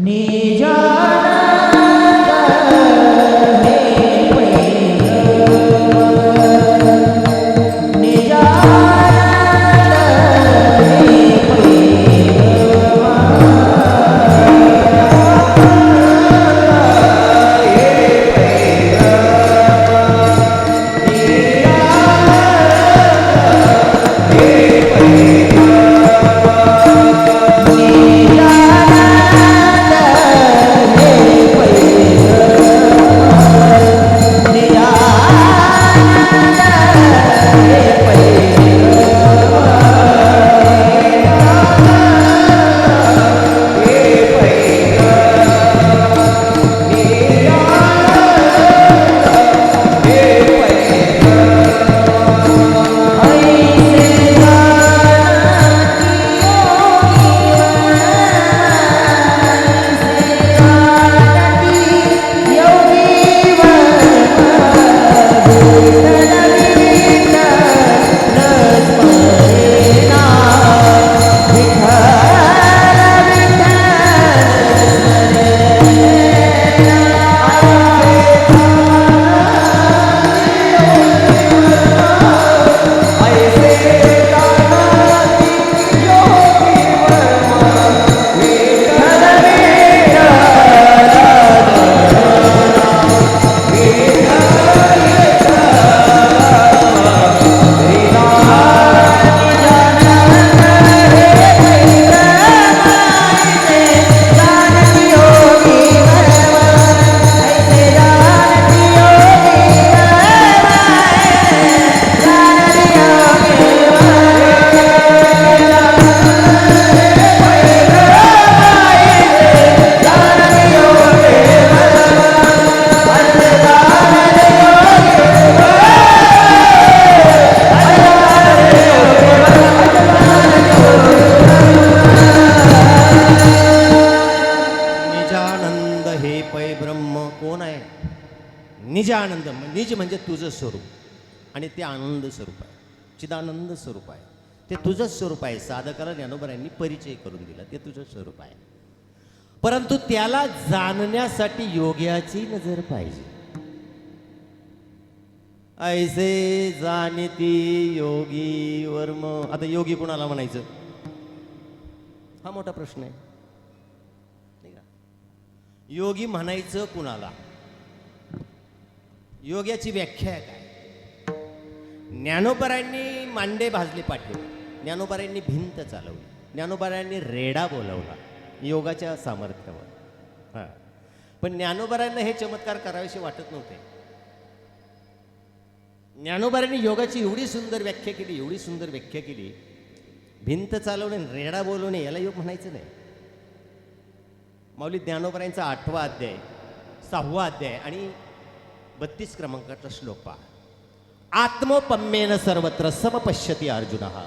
Speaker 2: निजानंद. निज म्हणजे तुझं स्वरूप आणि ते आनंद स्वरूप आहे, चिदानंद स्वरूप आहे. ते तुझं स्वरूप आहे. साधकाला ज्ञानोबरायांनी परिचय करून दिला, ते तुझं स्वरूप आहे. परंतु त्याला जाणण्यासाठी योग्याची नजर पाहिजे. ऐसे जाणती योगी वर्म. आता योगी कुणाला म्हणायचं हा मोठा प्रश्न आहे नाही का. योगी म्हणायचं कुणाला, योग्याची व्याख्या आहे काय. ज्ञानोबारांनी मांडे भाजले पाठवले, ज्ञानोबारांनी भिंत चालवली, ज्ञानोबारांनी रेडा बोलवला योगाच्या सामर्थ्यावर. हां, पण ज्ञानोबारांना हे चमत्कार करावेसे वाटत नव्हते. ज्ञानोबारांनी योगाची एवढी सुंदर व्याख्या केली, एवढी सुंदर व्याख्या केली. भिंत चालवणे, रेडा बोलवणे याला योग म्हणायचं नाही. माऊली ज्ञानोबारांचा 8वा अध्याय, 6वा अध्याय आणि 32 क्रमांकाचा श्लोक पहा. आत्मोपम्येन सर्वत्र समपश्यती अर्जुनः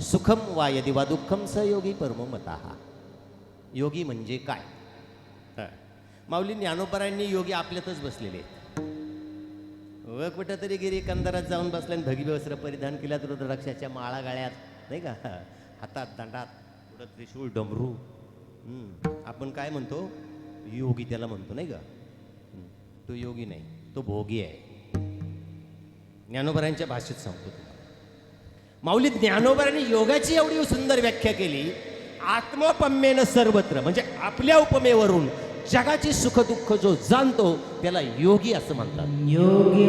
Speaker 2: सुखम वा यदि वा दुःखम स योगी परमो मतः. योगी म्हणजे काय. माऊली ज्ञानोबारांनी योगी आपल्यातच बसलेले आहेत. व कुठं तरी गिरी कंदरात जाऊन बसल्या, भगवी वस्त्र परिधान केल्यात, रुद्राक्षाच्या माळा गाळ्यात नाही का, हातात दांडात, पुढं त्रिशूळ डमरू. आपण काय म्हणतो योगी त्याला म्हणतो नाही का. तो योगी नाही, तो भोगी आहे. ज्ञानोबारांच्या भाषेत सांगतो तुम्हाला. माऊली ज्ञानोबारांनी योगाची एवढी सुंदर व्याख्या केली. आत्मोपम्येन सर्वत्र म्हणजे आपल्या उपमेवरून जगाची सुख दुःख जो जाणतो त्याला योगी असं म्हणतात.
Speaker 3: योगी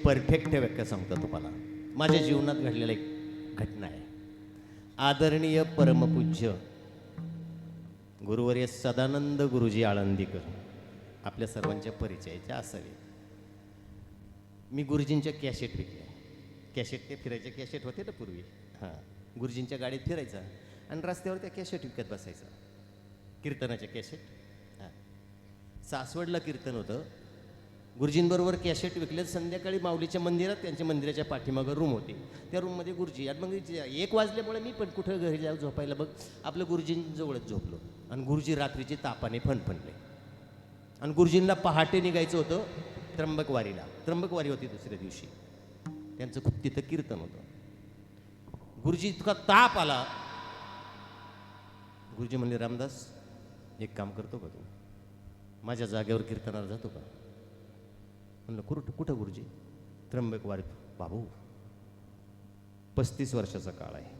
Speaker 2: परफेक्ट व्याख्या सांगतो तुम्हाला. माझ्या जीवनात घडलेला एक घटना आहे. आदरणीय परमपूज्य गुरुवर्य सदानंद गुरुजी आळंदीकर आपल्या सर्वांच्या परिचयाचे असावे. मी गुरुजींच्या कॅसेट विकल्या. कॅसेट ते फिरायच्या कॅसेट होते ना पूर्वी. हां, गुरुजींच्या गाडीत फिरायचा आणि रस्त्यावर त्या कॅसेट विकत बसायचा. कीर्तनाच्या कॅसेट. हां, सासवडला कीर्तन होतं. गुरुजींबरोबर कॅसेट विकले. संध्याकाळी माऊलीच्या मंदिरात, त्यांच्या मंदिराच्या पाठीमागं रूम होती. त्या रूममध्ये गुरुजी. आणि मग 1 वाजल्यामुळे मी पण कुठं घरी जाऊ झोपायला बघ आपलं गुरुजींजवळच झोपलो. आणि गुरुजी रात्रीचे तापाने फणफणले. आणि गुरुजींना पहाटे निघायचं होतं त्र्यंबकवारीला. त्र्यंबकवारी होती दुसऱ्या दिवशी. त्यांचं खूप तिथं कीर्तन होतं. गुरुजी इतका ताप आला. गुरुजी म्हणले, रामदास एक काम करतो का तू, माझ्या जागेवर कीर्तनाला जातो का. म्हणलं कुठं गुरुजी. त्र्यंबकवारीत. बाबू 35 वर्षाचा काळ आहे.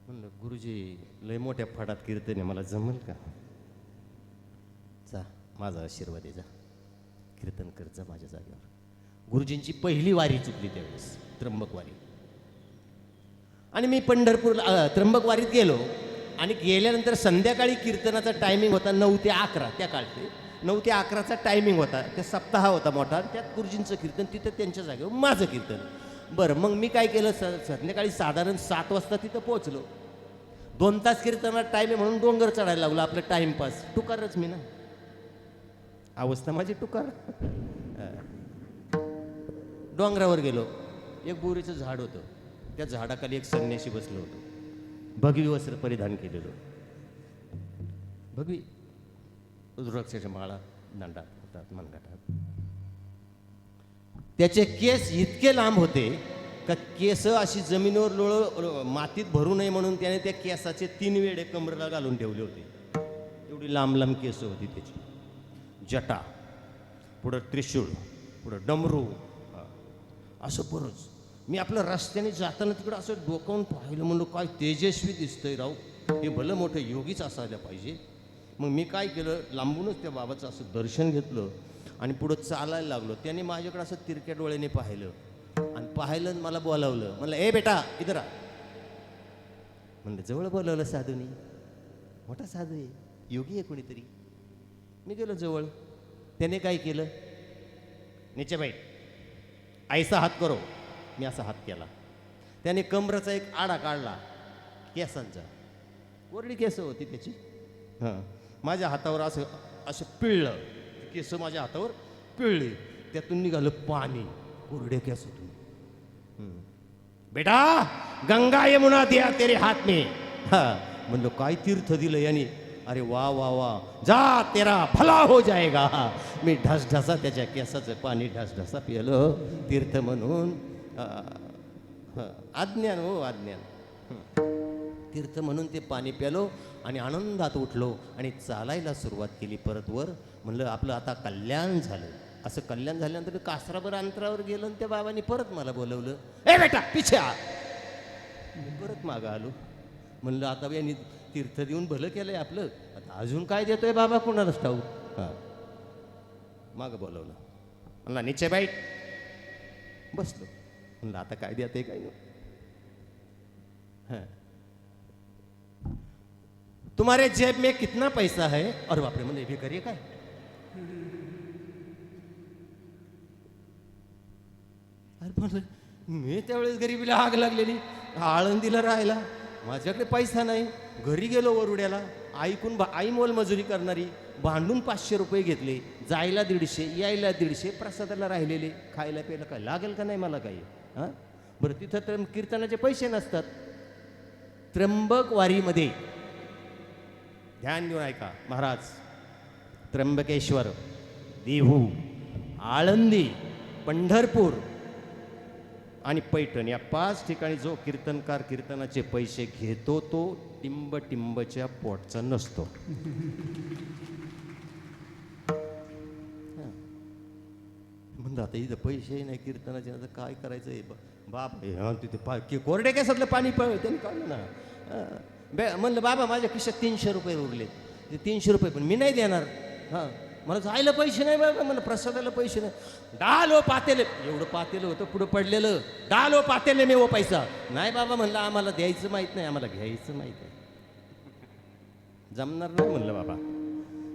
Speaker 2: म्हणलं गुरुजी लय मोठ्या फडात कीर्तन आहे, मला जमेल का. जा माझा आशीर्वाद आहे, जा कीर्तन कर जा माझ्या जागेवर. गुरुजींची पहिली वारी चुकली त्यावेळेस, त्र्यंबकवारी. आणि मी पंढरपूरला त्र्यंबकवारीत गेलो. आणि गेल्यानंतर संध्याकाळी कीर्तनाचा टायमिंग होता 9 ते 11. त्या काळचे 9 ते 11चा टायमिंग होता. त्या सप्ताह होता मोठा. त्यात गुरुजींचं कीर्तन, तिथं त्यांच्या जागेवर माझं कीर्तन. बरं, मग मी काय केलं, संध्याकाळी साधारण 7 वाजता तिथं पोहोचलो. 2 तास कीर्तनात टाईम आहे म्हणून डोंगर चढायला लागलो. आपलं टाईमपास. टुकारच मी ना, अवस्था माझी टुकार. डोंगरावर गेलो. एक बोरीचं झाड होतं. त्या झाडाखाली एक संन्यासी बसलो होतो. भगवी वस्त्र परिधान केलेलं. भगवी रुद्राक्षाच्या माळा दांडात. मनगटात. त्याचे केस इतके लांब होते का केस अशी जमिनीवर लोळ मातीत भरू नये म्हणून त्याने त्या केसाचे 3 वेळे कमरेला घालून ठेवले होते. एवढी लांब लांब केस होती त्याची. जटा, पुढं त्रिशूळ, पुढं डमरू, असं बरंच. मी आपल्या रस्त्याने जाताना तिकडं असं डोकावून पाहिलं, म्हणलं काय तेजस्वी दिसतंय राव, हे भलं मोठं योगीच असायला पाहिजे. मग मी काय केलं, लांबूनच त्या बाबाचं असं दर्शन घेतलं आणि पुढं चालायला लागलो. त्याने माझ्याकडे असं तिरक्या डोळ्याने पाहिलं आणि पाहिलं आणि मला बोलावलं. म्हणलं ए बेटा इधर आ. म्हणलं जवळ बोलावलं साधूनी, मोठा साधू आहे, योगी आहे कोणीतरी. मी गेलो जवळ. त्याने काय केलं, नीचे बैठ, ऐसा हात करो. मी असा हात केला. त्याने कमराचा एक आडा काढला केसांचा. कोरडी केस होती त्याची. हां, माझ्या हातावर असं असं पिळलं. केस माझ्या हातावर पिळले. त्यातून निघालं पाणी कोरडे केसातून. बेटा गंगा यमुना दिया तेरे हात में. हां, म्हणलं काय तीर्थ दिलं याने. अरे वा वा वा, जा तेरा भला हो जाएगा. मी ढसढसा त्याच्या केसाचं पाणी ढसढसा पिलं तीर्थ म्हणून. आज्ञान हो आज्ञान. तीर्थ म्हणून ते पाणी प्यालो आणि आनंदात उठलो आणि चालायला सुरुवात केली परत वर. म्हणलं आपलं आता कल्याण झालं. असं कल्याण झाल्यानंतर कासराभर अंतरावर गेलो आणि त्या बाबांनी परत मला बोलवलं. ए बेटा पिछे आ. परत मागं आलो. म्हणलं आता यांनी तीर्थ देऊन भलं केलंय आपलं, आता अजून काय देतोय बाबा कोणालाच ठाऊक. हां, मागं बोलवलं. म्हणला नीचे बैठ. बसलो. म्हणलं आता काय देत आहे काय नाही. हां, तुम्हारे जेब में कितना पैसा है. अरे बापरे, म्हणलं हे करिए काय. अरे म्हणलं मी त्यावेळेस गरिबीला आग लागलेली, आळंदीला राहायला, माझ्याकडे पैसा नाही. घरी गेलो वरुड्याला, ऐकून आई मोलमजुरी करणारी, भांडून 500 रुपये घेतले. जायला 150, यायला 150, प्रसादाला राहिलेले, खायला प्यायला काय लागेल का नाही मला काही. हां, बरं तिथं तर कीर्तनाचे पैसे नसतात. त्र्यंबक वारीमध्ये ध्यान देऊन ऐका महाराज. त्र्यंबकेश्वर, देहू, आळंदी, पंढरपूर आणि पैठण या 5 ठिकाणी जो कीर्तनकार कीर्तनाचे पैसे घेतो तो टिंबच्या पोटचा नसतो. म्हणलं आता इथं पैसे नाही कीर्तनाचे, आता काय करायचं आहे बाप. तिथे कोरडे केसातलं पाणी त्यांनी काढलं ना. म्हणलं बाबा माझ्या खिशात 300 रुपये उरले. ते 300 रुपये पण मी नाही देणार. हां, मला जायला पैसे नाही बाबा, मला प्रसादाला पैसे नाही. डालो पातेले, एवढं पातेलं होतं पुढं पडलेलं. डालो पातेले मे वो पैसा नाही बाबा. म्हणलं आम्हाला द्यायचं माहीत नाही, आम्हाला घ्यायचं माहीत आहे. जमणार नाही म्हणलं बाबा.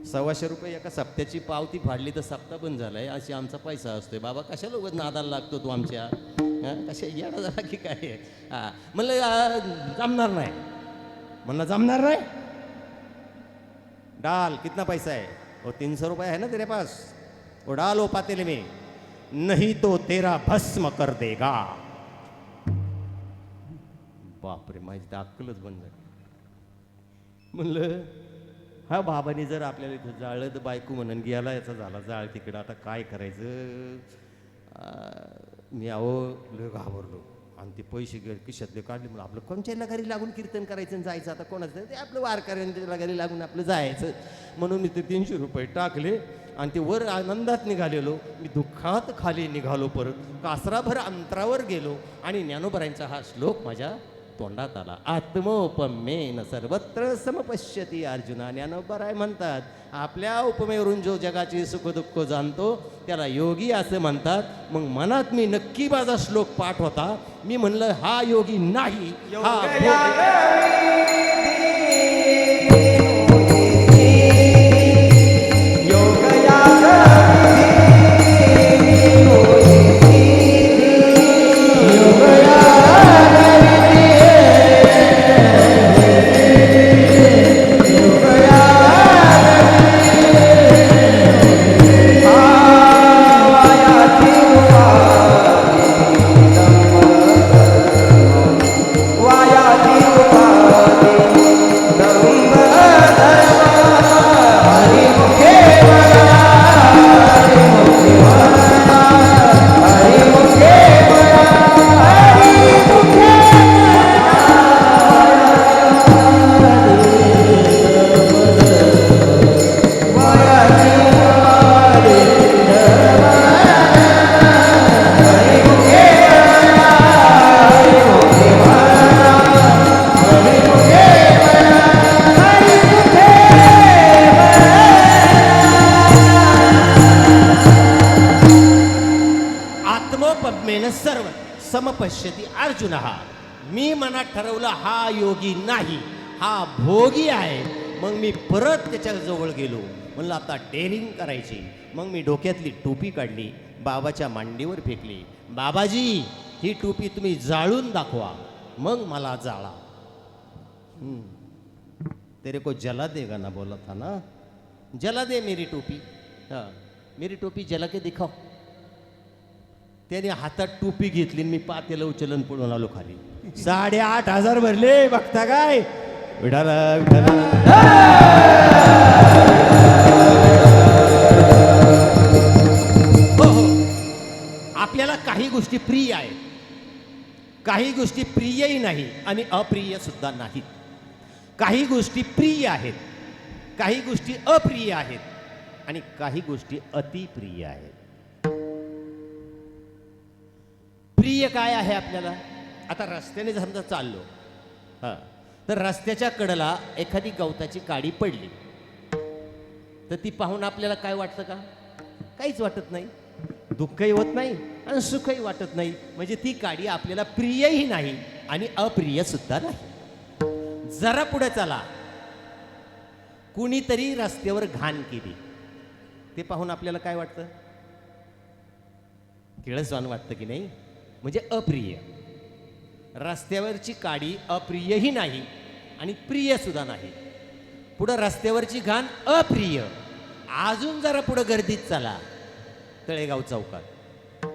Speaker 2: 125 रुपये एका सप्त्याची पावती फाडली तर सप्ताह बंद झालाय, अशी आमचा पैसा असतोय. बाबा कशाला उगाच नादाला लागतो तू आमच्या. कशा येडा झाला की काय. हां, म्हणलं जमणार नाही. म्हणलं जमणार नाही. डाल कितना पैसा है. वो 300 रुपये है ना तेरे पास, वो डालो पातेले में, नहीं तो तेरा भस्म कर देगा. बापरे, माझी तर अक्कलच बंद झाली. म्हणलं हा बाबाने जर आपल्याला इथं जाळलं तर बायको म्हणून गेला याचा झाला जाळ तिकडं, आता काय करायचं. मी अहो लय घाबरलो आणि ते पैसे खिशातले काढले. म्हणून आपलं कोणत्याला घरी लागून कीर्तन करायचं आणि जायचं. आता कोणाचं ते आपलं वारकऱ्यांच्या घरी लागून आपलं जायचं. म्हणून मी ते 300 रुपये टाकले आणि ते वर आनंदात निघालेलो. मी दुःखात खाली निघालो. परत कासराभर अंतरावर गेलो आणि ज्ञानोबरांचा हा श्लोक माझ्या तोंडात आला. आत्मोपमेन सर्वत्र समपश्यती अर्जुना. ज्ञानोबराय म्हणतात आपल्या उपमेवरून जो जगाची सुखदुःख जाणतो त्याला योगी असं म्हणतात. मग मनात मी नक्की माझा श्लोक पाठ होता. मी म्हणलं हा योगी नाही, हा पश्यती अर्जुन मी मनात ठरवलं हा योगी नाही, हा भोगी आहे. मग मी परत त्याच्या जवळ गेलो, म्हणलं आता डेअरिंग करायची. मग मी डोक्यातली टोपी काढली, बाबाच्या मांडीवर फेकली. बाबाजी, ही टोपी तुम्ही जाळून दाखवा, मग मला जाळा. तेरे को जला देगा ना बोला था ना, जला दे मेरी टोपी. हाँ, मेरी टोपी जला के दिखाओ. त्याने हातात टोपी घेतली, मी पातेलं उचलन पडून आलो खाली. 8,500 भरले. बघता काय विठाला विठाला. हो हो, आपल्याला काही गोष्टी प्रिय आहेत, काही गोष्टी प्रियही नाही आणि अप्रिय सुद्धा नाहीत. काही गोष्टी प्रिय आहेत, काही गोष्टी अप्रिय आहेत आणि काही गोष्टी अतिप्रिय आहेत. प्रिय काय आहे आपल्याला? आता रस्त्याने समजा चाललो, हां, तर रस्त्याच्या कडेला एखादी गवताची काडी पडली, तर ती पाहून आपल्याला काय वाटतं का? काहीच वाटत नाही. दुःखही होत नाही आणि सुखही वाटत नाही. म्हणजे ती काडी आपल्याला प्रियही नाही आणि अप्रिय सुद्धा नाही. जरा पुढे चला, कुणीतरी रस्त्यावर घाण केली, ते पाहून आपल्याला काय वाटतं? किळसवान वाटतं की नाही? म्हणजे अप्रिय. रस्त्यावरची काडी अप्रियही नाही आणि प्रिय सुद्धा नाही. पुढं रस्त्यावरची घाण अप्रिय. अजून जरा पुढं गर्दीत चला, तळेगाव चौकात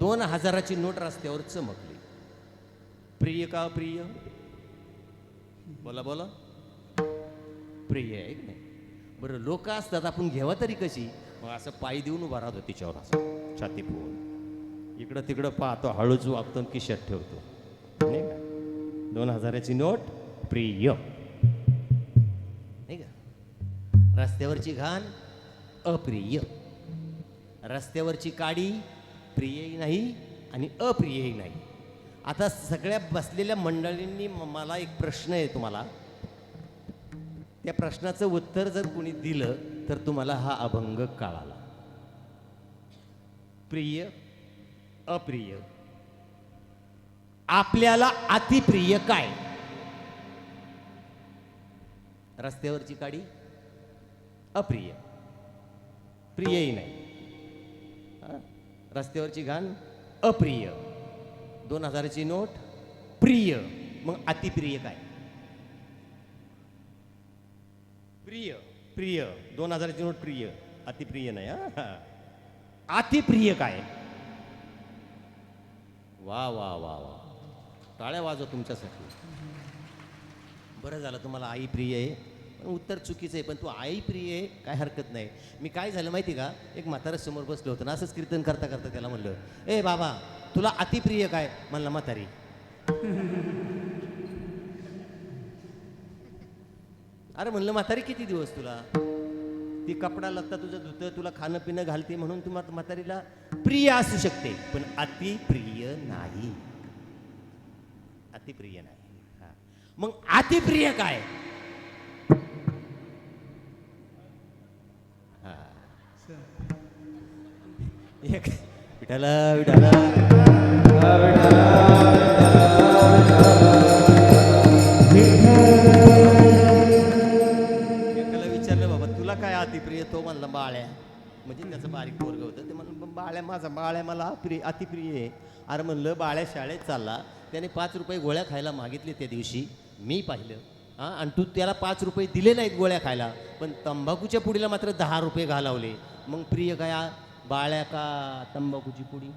Speaker 2: 2,000ची नोट रस्त्यावर चमकली. प्रिय का अप्रिय? बोला बोला. प्रिय आहे की नाही? बरं, लोक असतात, आपण घ्यावा तरी कशी? मग असं पाय देऊन उभा राहतो तिच्यावर, असं छाती फुगून इकडं तिकडं पाहतो, हळूच वागतो, खिशात ठेवतो, नाही का? 2,000ची नोट प्रिय, नाही का? रस्त्यावरची घाण अप्रिय. रस्त्यावरची काडी प्रियही नाही आणि अप्रियही नाही. आता सगळ्या बसलेल्या मंडळींनी मला एक प्रश्न आहे तुम्हाला, त्या प्रश्नाचं उत्तर जर कोणी दिलं तर तुम्हाला हा अभंग कळाला. प्रिय अप्रिय. आपल्याला अतिप्रिय काय? रस्त्यावरची काडी अप्रिय, प्रियही नाही. रस्त्यावरची घाण अप्रिय, 2,000ची नोट प्रिय. मग अतिप्रिय काय? प्रिय प्रिय, 2,000ची नोट प्रिय, अतिप्रिय नाही. अतिप्रिय काय? वा वा वा वा, टाळ्या वाजव तुमच्यासाठी. बरं झालं तुम्हाला आई प्रिय आहे. उत्तर चुकीचं आहे, पण तू आई प्रिय आहे काय हरकत नाही. मी काय झालं माहिती का, एक म्हातारा समोर बसलो होतं ना, असंच कीर्तन करता करता त्याला म्हणलं, ए बाबा, तुला अतिप्रिय काय? म्हणला म्हातारी. अरे म्हणलं, म्हातारी किती दिवस तुला? ती कपडा लत्ता तुझं धुतं, तुला खाणं पिणं घालते, म्हणून तू म्हातारीला प्रिय असू शकते, पण अतिप्रिय नाही. अतिप्रिय नाही. हा, मग अतिप्रिय काय? एक विठाला विठाला विचारलं, बाबा तुला काय अतिप्रिय? तो म्हणला बाळ्या. म्हणजे त्याचं बारीक पोरगं होतं. ते म्हणलं, बाळ्या माझा बाळ्या मला अतिप्रिय आहे. अरे म्हणलं, बाळ्या शाळेत चालला, त्याने 5 रुपये गोळ्या खायला मागितले त्या दिवशी, मी पाहिलं. हां, आणि तू त्याला 5 रुपये दिले नाहीत गोळ्या खायला, पण तंबाखूच्या पुडीला मात्र 10 रुपये घालवले. मग प्रिय काय, बाळ्या का तंबाखूची पुडी?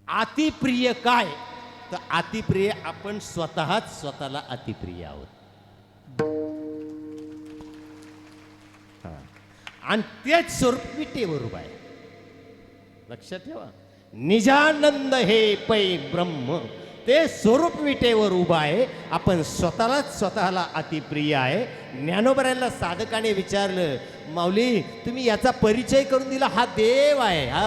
Speaker 2: अतिप्रिय काय? तर अतिप्रिय आपण स्वतःच स्वतःला अतिप्रिय आहोत. आणि तेच स्वरूप विटेवर उभा आहे. लक्षात ठेवा, निजानंद हे पै ब्रह्म, ते स्वरूप विटेवर उभा आहे. आपण स्वतःलाच स्वतःला अतिप्रिय आहे. ज्ञानोबरायांना साधकाने विचारलं, माऊली तुम्ही याचा परिचय करून दिला, हा देव आहे, हा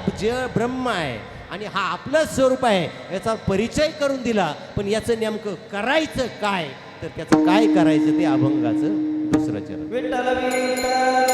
Speaker 2: ब्रह्म आहे आणि हा आपलं स्वरूप आहे, याचा परिचय करून दिला, पण याचं नेमकं करायचं काय? तर त्याचं काय करायचं ते अभंगाचं दुसरं चरण.
Speaker 3: विठ्ठल विठ्ठल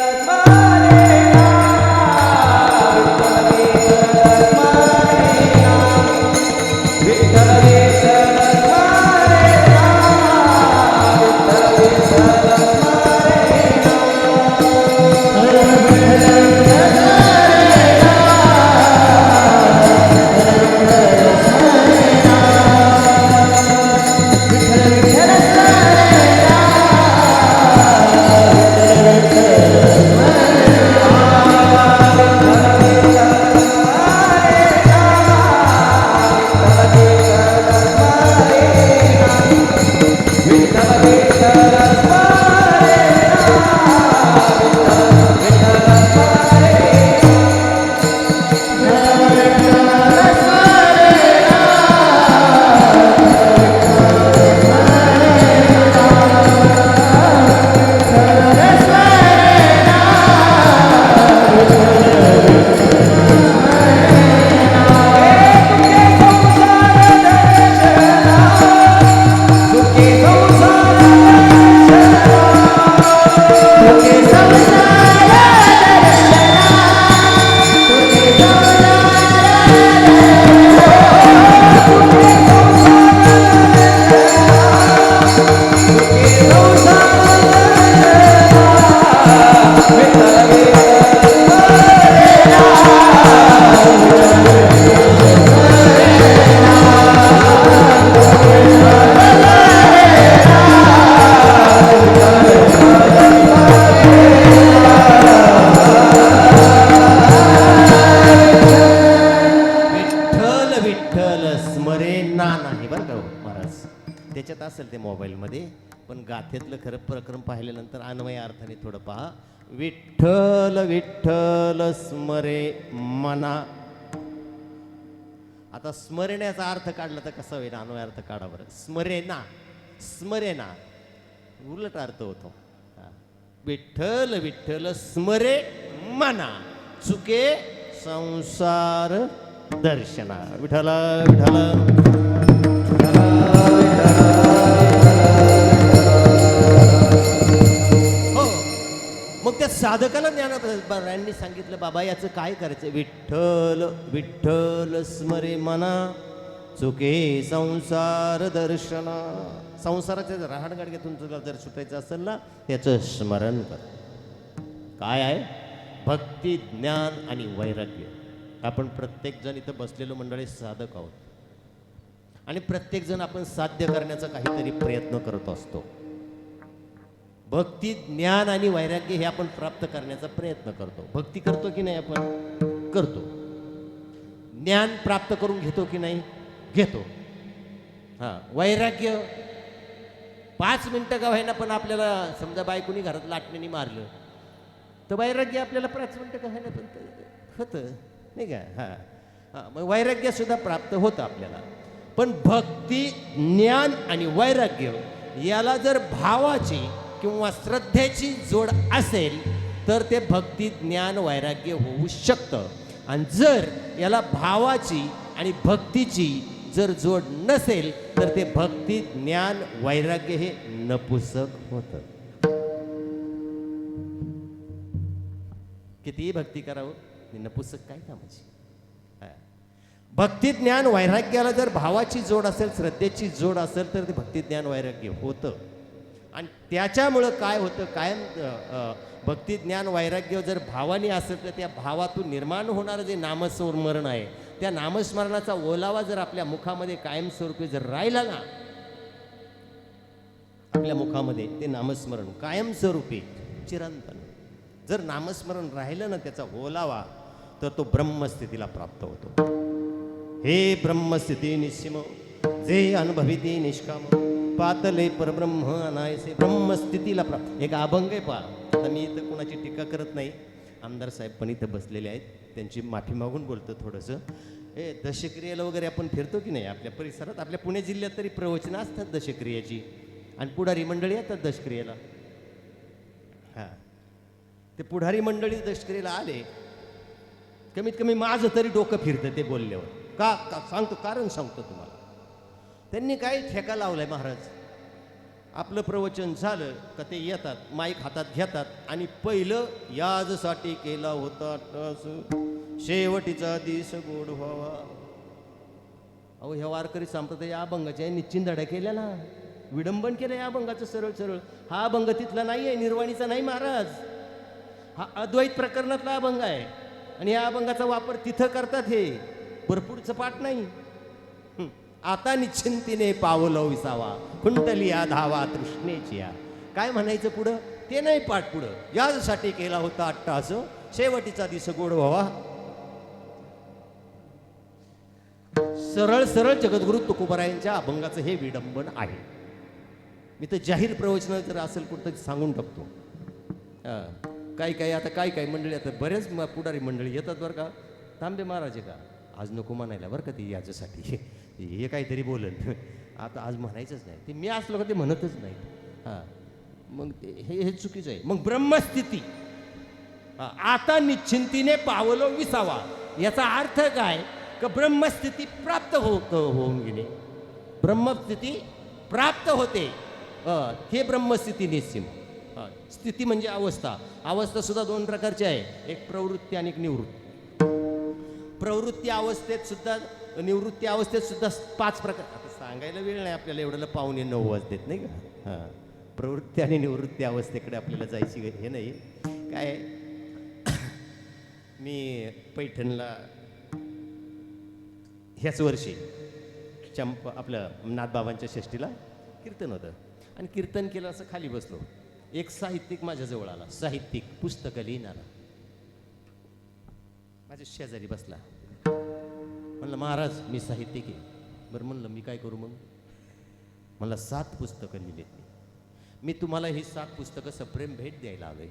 Speaker 2: पण गाथेतलं खरं प्रकरण पाहिल्यानंतर अन्वय अर्थाने थोडं पहा. विठ्ठल विठ्ठल स्मरे मना. आता स्मरण्याचा अर्थ काढला तर कसा होईल? अन्वय अर्थ काढा बरं. स्मरेना, स्मरेना उलट अर्थ होतो. विठ्ठल विठ्ठल स्मरे मना, चुके संसार दर्शना. विठ्ठल विठ्ठल मग त्या साधकाला ज्ञानरायांनी सांगितलं, बाबा याचं काय करायचं? विठ्ठल विठ्ठल स्मरे मना, चुके संसार दर्शना. संसाराच्या रहाणगाडग्यातून तुला जर सुटायचं असेल ना, त्याचं स्मरण कर. काय आहे? भक्ती, ज्ञान आणि वैराग्य. आपण प्रत्येकजण इथं बसलेलो मंडळी साधक आहोत आणि प्रत्येकजण आपण साध्य करण्याचा काहीतरी प्रयत्न करत असतो. भक्ती, ज्ञान आणि वैराग्य हे आपण प्राप्त करण्याचा प्रयत्न करतो. भक्ती करतो की नाही? आपण करतो. ज्ञान प्राप्त करून घेतो की नाही? घेतो. वैराग्य 5 मिनिटं का व्हायना, पण आपल्याला समजा बायकोनी घरात लाटण्याने मारलं तर वैराग्य आपल्याला 5 मिनिटं का व्हायना पण होतं, नाही का? मग वैराग्य सुद्धा प्राप्त होतं आपल्याला. पण भक्ती, ज्ञान आणि वैराग्य याला जर भावाची किंवा श्रद्धेची जोड असेल तर ते भक्ती, ज्ञान, वैराग्य होऊ शकतं. आणि जर याला भावाची आणि भक्तीची जर जोड नसेल तर ते भक्ती, ज्ञान, वैराग्य हे नपुसक होतं. कितीही भक्ती करावं, नपुसक काय कामाची? भक्ती, ज्ञान, वैराग्याला जर भावाची जोड असेल, श्रद्धेची जोड असेल तर ते भक्ती, ज्ञान, वैराग्य होतं. आणि त्याच्यामुळं काय होतं? कायम भक्ती, ज्ञान, वैराग्य जर भावाने असेल तर त्या भावातून निर्माण होणारं जे नामस्मरण आहे, त्या नामस्मरणाचा ओलावा जर आपल्या मुखामध्ये कायमस्वरूपी जर राहिला ना, आपल्या मुखामध्ये ते नामस्मरण कायमस्वरूपी चिरंतन जर नामस्मरण राहिलं ना, त्याचा ओलावा, तर तो ब्रह्मस्थितीला प्राप्त होतो. हे ब्रह्मस्थिती निस्सीम जे अनुभविती निष्काम, पातले परब्रह्म अनायसे. ब्रह्मस्थितीला प्राप्त. एक अभंग आहे पहा. आता मी इथं कोणाची टीका करत नाही, आमदार साहेब पण इथं बसलेले आहेत, त्यांची माफी मागून बोलतो थोडंसं. दशक्रियेला वगैरे आपण फिरतो की नाही आपल्या परिसरात? आपल्या पुणे जिल्ह्यात तरी प्रवचनं असतात दशक्रियेची, आणि पुढारी मंडळी येतात दशक्रियेला. ते पुढारी मंडळी दशक्रियेला आले, कमीत कमी माझं तरी डोकं फिरतं ते बोलल्यावर. का सांगतो, कारण सांगतो तुम्हाला. त्यांनी काय ठेका लावलाय महाराज, आपलं प्रवचन झालं का ते येतात, माईक हातात घेतात आणि पहिलं याजसाठी केला होता टस, शेवटीचा दिस गोड व्हावा. अहो ह्या वारकरी संप्रदाय या अभंगाच्या निश्चिंधड्या केल्या ना, विडंबन केलं या अभंगाचं सरळ सरळ. हा अभंग तिथला नाही आहे, निर्वाणीचा नाही महाराज, हा अद्वैत प्रकरणातला अभंग आहे. आणि या अभंगाचा वापर तिथं करतात, हे भरपूरचं पाठ नाही. आता निश्चिंतीने पावलो विसावा, कुंडलिया धावा तृष्णेची. काय म्हणायचं पुढं? ते नाही पाठ पुढं. यासाठी केला होता अट्टास, शेवटीचा दिस गोड व्हावा. सरळ सरळ जगद्गुरु तुकोबारायांच्या अभंगाचं हे विडंबन आहे. मी तर जाहीर प्रवचन जर असेल कुठं सांगून टाकतो. काही आता काय मंडळी, आता बरेच पुढारी मंडळी येतात बरं का, तांबे महाराज का आज नको म्हणायला बरं का, ते याच्यासाठी हे काहीतरी बोलन, आता आज म्हणायचंच नाही ते. मी असलो का ते म्हणतच नाही. मग ते हे चुकीचं आहे. मग ब्रह्मस्थिती आता निश्चिंतीने पावलो विसावा, याचा अर्थ काय? का ब्रह्मस्थिती प्राप्त होऊन गेली, ब्रह्मस्थिती प्राप्त होते. हे ब्रह्मस्थिती निश्चिम. स्थिती म्हणजे अवस्था. अवस्था सुद्धा 2 प्रकारची आहे, एक प्रवृत्ती आणि एक निवृत्ती. प्रवृत्ती अवस्थेत सुद्धा, निवृत्ती अवस्थेत सुद्धा 5 प्रकार. आता सांगायला वेळ नाही आपल्याला, एवढ्याला 8:45 वाजतात नाही का. प्रवृत्ती आणि निवृत्ती अवस्थेकडे आपल्याला जायची हे नाही. काय मी पैठणला ह्याच वर्षी आपलं नाथबाबांच्या षष्टीला कीर्तन होतं, आणि कीर्तन केलं असं खाली बसलो. एक साहित्यिक माझ्याजवळ आला, साहित्यिक पुस्तकं लिहिणारा माझ्या शेजारी बसला. म्हणलं महाराज मी साहित्यिक आहे. बरं म्हणलं मी काय करू मग? म्हणलं 7 पुस्तकं लिहिलेत मी. मी तुम्हाला ही 7 पुस्तकं सप्रेम भेट द्यायला आलोय.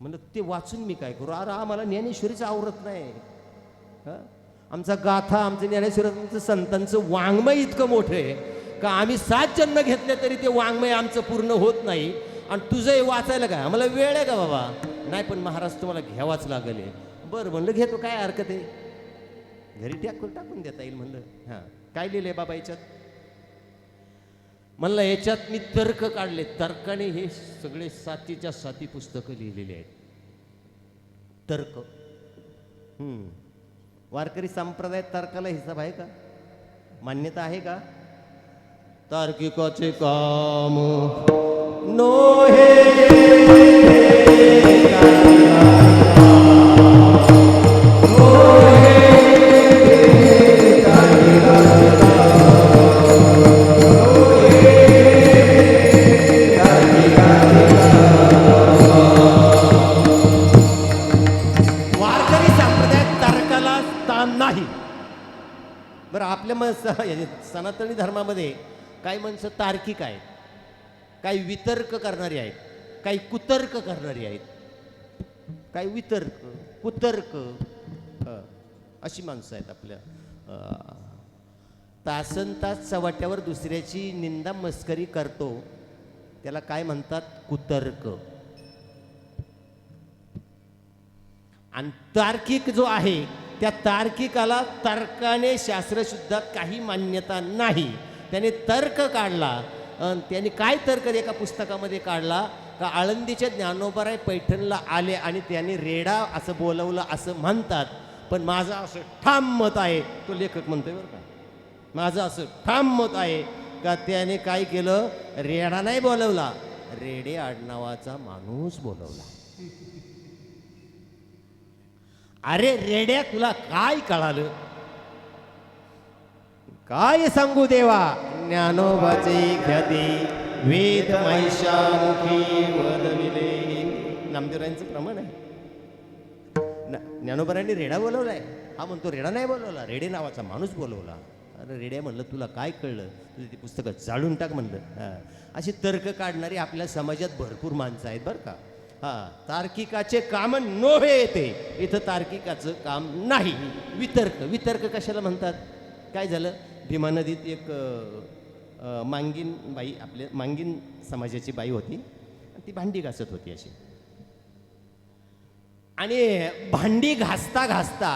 Speaker 2: म्हणलं ते वाचून मी काय करू? अरे आम्हाला ज्ञानेश्वरीचं आवरत नाही. हं? आमचा गाथा, आमचं ज्ञानेश्वरांचं संतांचं वाङ्मय इतकं मोठं आहे का आम्ही 7 जन्म घेतले तरी ते वाङ्मय आमचं पूर्ण होत नाही. आणि तुझं हे वाचायला काय आम्हाला वेळ आहे का बाबा? नाही, पण महाराज तुम्हाला घ्यावाच लागेल. बरं म्हणलं घेतो, काय हरकत आहे, घरी टाकून देता येईल म्हणलं. हां, काय लिहिलंय बाबा याच्यात? म्हणलं याच्यात मी तर्क काढले, तर्काने हे सगळे 7च्या 7 पुस्तकं लिहिलेली आहेत. तर्क. वारकरी संप्रदायात तर्काला हिसाब आहे का? मान्यता आहे का? तार्किकाचे काम नो हे सनातनी धर्मामध्ये काही माणसं तार्किक आहेत, काही वितर्क करणारी आहेत, काही कुतर्क करणारी आहेत, काही वितर्क कुतर्क अशी माणसं आहेत. आपल्या तासन तास चव्हाट्यावर दुसऱ्याची निंदा मस्करी करतो त्याला काय म्हणतात? कुतर्क. आणि तार्किक जो आहे त्या तार्किकाला तर्काने शास्त्रशुद्धात काही मान्यता नाही. त्याने तर्क काढला. त्याने काय तर्क एका पुस्तकामध्ये काढला का आळंदीच्या ज्ञानोबाराय पैठणला आले आणि त्याने रेडा असं बोलवलं असं म्हणतात. पण माझं असं ठाम मत आहे, तो लेखक म्हणतोय बरं का, माझं असं ठाम मत आहे का त्याने काय केलं? रेडा नाही बोलवला, रेडे आडनावाचा माणूस बोलवला. अरे रेड्या, तुला काय कळालं? काय सांगू देवा? ज्ञानोबाचे ख्याती वेद महिषामुखी वदविले. नामदेवरायांचं प्रमाण आहे. ज्ञानोबारांनी रेडा बोलवलाय. हा म्हणतो रेडा नाही बोलवला, रेडे नावाचा माणूस बोलवला. अरे रेड्या म्हणलं तुला काय कळलं? तुझी ती पुस्तकं जाळून टाक म्हणलं. अशी तर्क काढणारी आपल्या समाजात भरपूर माणसं आहेत बरं का. तार्किकाचे काम नव्हे ते, इथं तार्किकाचं काम नाही. वितर्क. वितर्क कशाला म्हणतात? काय झालं? भीमा नदीत एक मांगीन बाई, आपल्या मांगीन समाजाची बाई होती, ती भांडी घासत होती अशी. आणि भांडी घासता घासता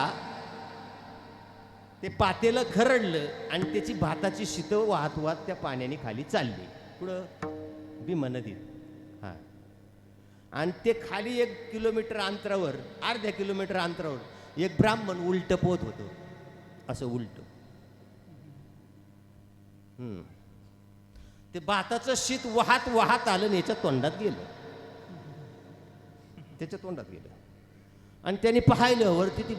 Speaker 2: ते पातेलं खरडलं आणि त्याची भाताची शितं वाहत वाहत त्या पाण्याने खाली चालली. कुठं? भीमा नदीत. हां. आणि ते खाली 1 किलोमीटर अंतरावर, अर्ध्या किलोमीटर अंतरावर एक ब्राह्मण उलट पोहत होतं, असं उलट. ते भाताचं शीत वाहत वाहत आलं आणि याच्या तोंडात गेलं, त्याच्या तोंडात गेलं. आणि त्यांनी पाहिलं वरती ती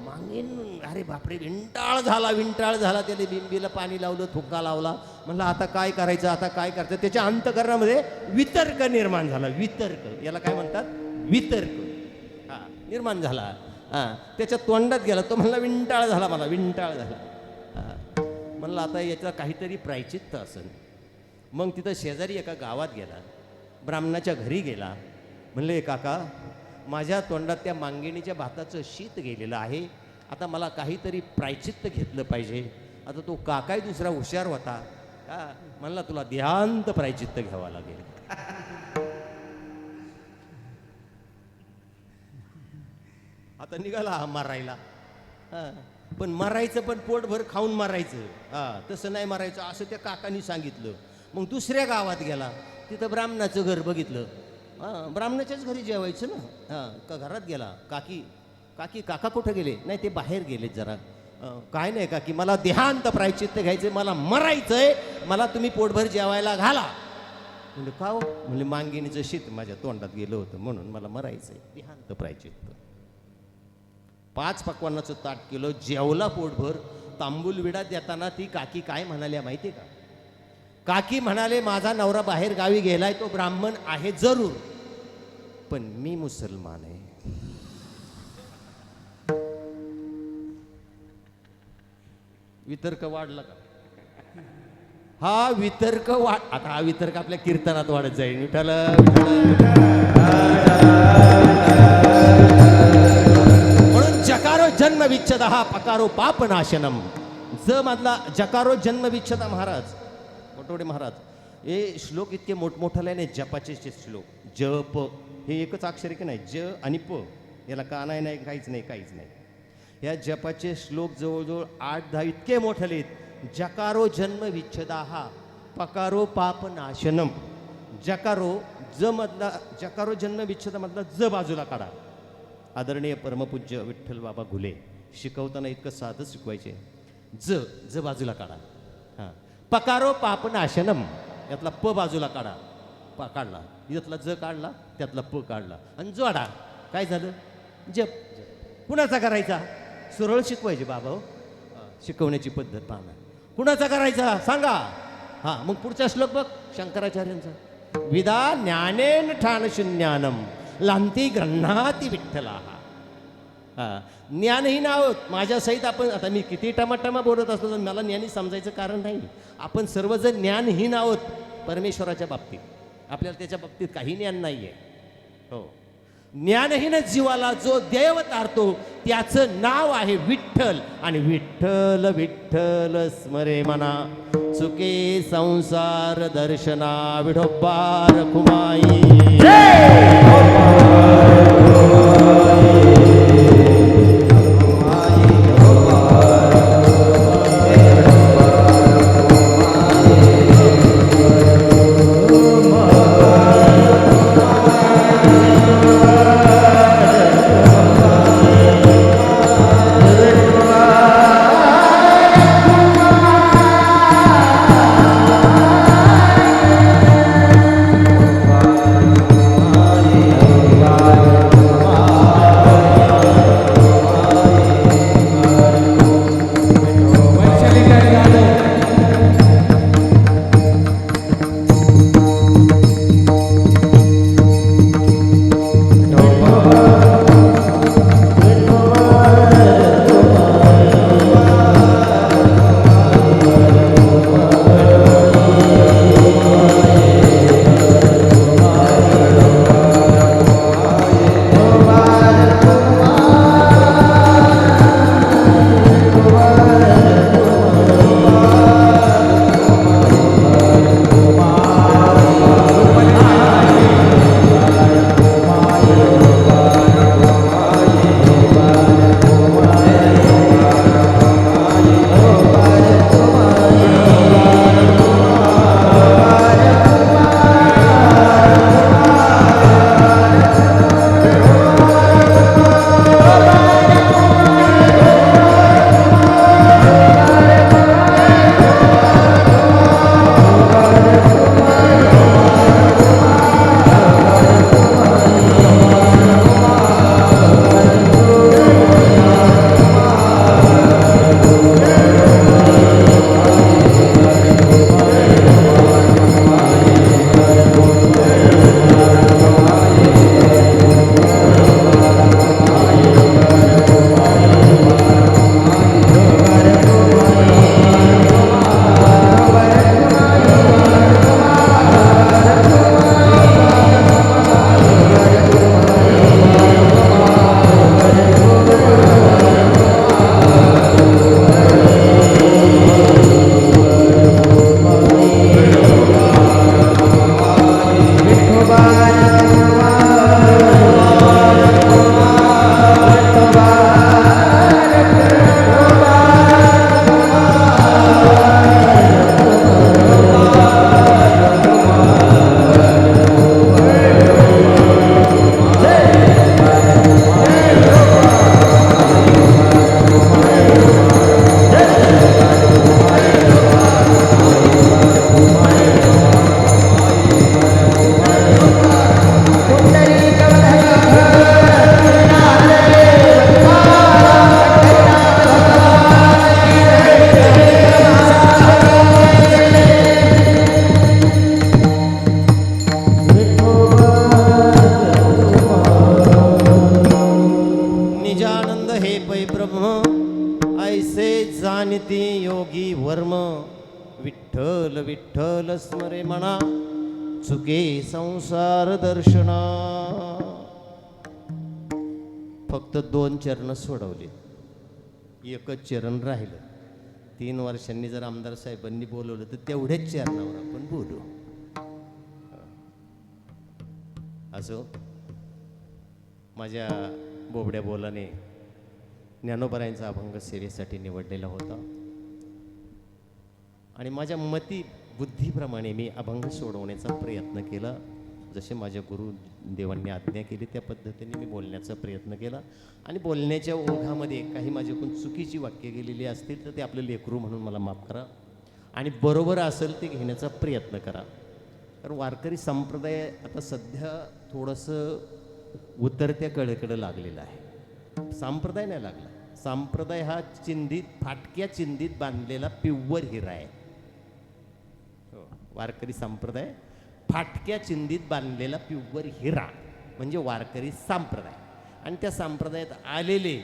Speaker 2: मागीन. अरे बापरे, विंटाळ झाला. त्याने बिंबीला पाणी लावलं, थुका लावला. म्हणलं आता काय करायचं, आता काय करायचं? त्याच्या अंतःकरणामध्ये वितर्क निर्माण झाला. वितर्क, याला काय म्हणतात? वितर्क. निर्माण झाला. त्याच्या तोंडात गेला. तो म्हणला विंटाळ झाला, मला विंटाळ झाला. म्हणलं आता याचा काहीतरी प्रायचित्त असेल. मग तिथं शेजारी एका गावात गेला, ब्राह्मणाच्या घरी गेला. म्हणले काका, माझ्या तोंडात त्या मांगिणीच्या भाताचं शीत गेलेलं आहे, आता मला काहीतरी प्रायचित्त घेतलं पाहिजे. आता तो काकाही दुसरा हुशार होता. म्हणला तुला देहांत प्रायचित्त घ्यावं लागेल. आता निघाला मारायला. पण मारायचं पण पोटभर खाऊन मारायचं. तसं नाही मारायचं असं त्या काकांनी सांगितलं. मग दुसऱ्या गावात गेला, तिथं ब्राह्मणाचं घर बघितलं. ब्राह्मणाच्याच घरी जेवायचं ना. का घरात गेला. काका कुठं गेले? नाही, ते बाहेर गेले जरा. काय नाही काकी, मला देहांत प्रायचित्त घ्यायचं, मला मरायचंय, मला तुम्ही पोटभर जेवायला घाला. म्हणजे का हो? म्हणजे मांगिणीचं शीत माझ्या तोंडात गेलं होतं म्हणून मला मरायचंय, देहांत प्रायचित्त. 5 पक्वान्नाचं ताट केलं, जेवला पोटभर. तांबूल विडा देताना ती काकी काय म्हणाल्या माहिती का? काकी म्हणाले, माझा नवरा बाहेर गावी गेलाय, तो ब्राह्मण आहे जरूर, पण मी मुसलमान आहे. वितर्क वाढला का? हा वितर्क आता हा वितर्क आपल्या कीर्तनात वाढत जाईल. विठ्ठल विठ्ठल. म्हणून जकारो जन्म विच्छेद हा पकारो पाप नाशनम. ज मधला जकारो जन्म विच्छेद महाराज मोठवडे महाराज हे श्लोक इतके मोठमोठाले जपाचे श्लोक. जप हे एकच अक्षर की नाही, ज आणि प, याला कानाय नाही, काहीच नाही, काहीच नाही. या जपाचे श्लोक जवळजवळ 8-10 इतके मोठे आहेत. जकारो जन्म विच्छेदाहा पकारो पाप नाशनम. जकारो ज मधला जकारो जन्म विच्छेदामधला ज बाजूला काढा. आदरणीय परमपूज्य विठ्ठल बाबा घुले शिकवताना इतकं साधं शिकवायचे. ज बाजूला काढा. हां, पकारो पाप नाशनम यातला प बाजूला काढा. काढला, यातला ज काढला, त्यातला प काढला आणि जोडा. काय झालं? जप. कुणाचा करायचा? सरळ शिकवायचे बाबा हो. शिकवण्याची पद्धत पाहणार. कुणाचा करायचा सांगा. हां, मग पुढचा श्लोक बघ शंकराचार्यांचा. विदा ज्ञानेन ठाण शून्यानम लांती गृह्णाती विठ्ठला. हां, ज्ञानहीन आहोत माझ्यासहित आपण. आता मी किती टमाटमा बोलत असतो तर मला ज्ञानी समजायचं कारण नाही. आपण सर्वजण ज्ञानहीन आहोत परमेश्वराच्या बाबतीत. आपल्याला त्याच्या बाबतीत काही ज्ञान नाही आहे. हो, ज्ञानहीन जीवाला जो देव तारतो त्याचं नाव आहे विठ्ठल. आणि विठ्ठल विठ्ठल स्मरे मना चुके संसार दर्शना विठोबार कुमाई. विठ्ठल स्मरे म्हणा चुके संसार दर्शना. फक्त 2 चरण सोडवले, एकच चरण राहिलं. 3 वर्षांनी जर आमदार साहेबांनी बोलवलं तर तेवढ्याच चरणावर आपण बोलू. असो, माझ्या बोबड्या बोलाने ज्ञानोबरायांचा अभंग सेवेसाठी निवडलेला होता आणि माझ्या मती बुद्धीप्रमाणे मी अभंग सोडवण्याचा प्रयत्न केला. जसे माझ्या गुरुदेवांनी आज्ञा केली त्या पद्धतीने मी बोलण्याचा प्रयत्न केला. आणि बोलण्याच्या ओघामध्ये काही माझ्याकडून चुकीची वाक्य गेलेली असतील तर ते आपलं लेकरू म्हणून मला माफ करा आणि बरोबर असेल ते घेण्याचा प्रयत्न करा. कारण वारकरी संप्रदाय आता सध्या थोडंसं उतरत्या कडेकडं लागलेला आहे. संप्रदाय नाही लागला. संप्रदाय हा फाटक्या चिंधीत बांधलेला पिव्वर हिरा आहे. वारकरी संप्रदाय फाटक्या चिंधीत बांधलेला पिव्वर हिरा म्हणजे वारकरी संप्रदाय. आणि त्या संप्रदायात आलेले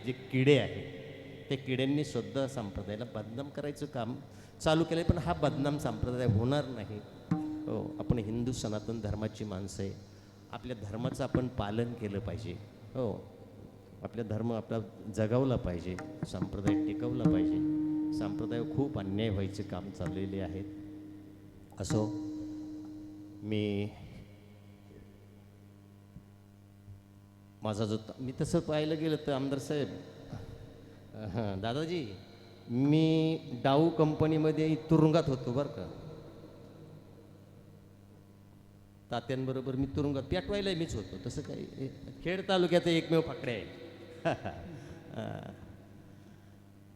Speaker 2: जे किडे आहेत त्या किड्यांनी सुद्धा संप्रदायाला बदनाम करायचं काम चालू केलं. पण हा बदनाम संप्रदाय होणार नाही. हो, आपण हिंदू सनातन धर्माची माणसं आहे. आपल्या धर्माचं आपण पालन केलं पाहिजे. हो, आपला धर्म आपला जगावला पाहिजे, संप्रदाय टिकवला पाहिजे. संप्रदाय खूप अन्याय व्हायचे काम चाललेले आहेत. असो, माझा जो मी तसं पाहायला गेलं तर आमदार साहेब, हां दादाजी, मी डाऊ कंपनीमध्ये तुरुंगात होतो बरं का. तात्यांबरोबर मी तुरुंगात पेटवायला मीच होतो. तसं काही खेड तालुक्यात एकमेव फाकडे आहे.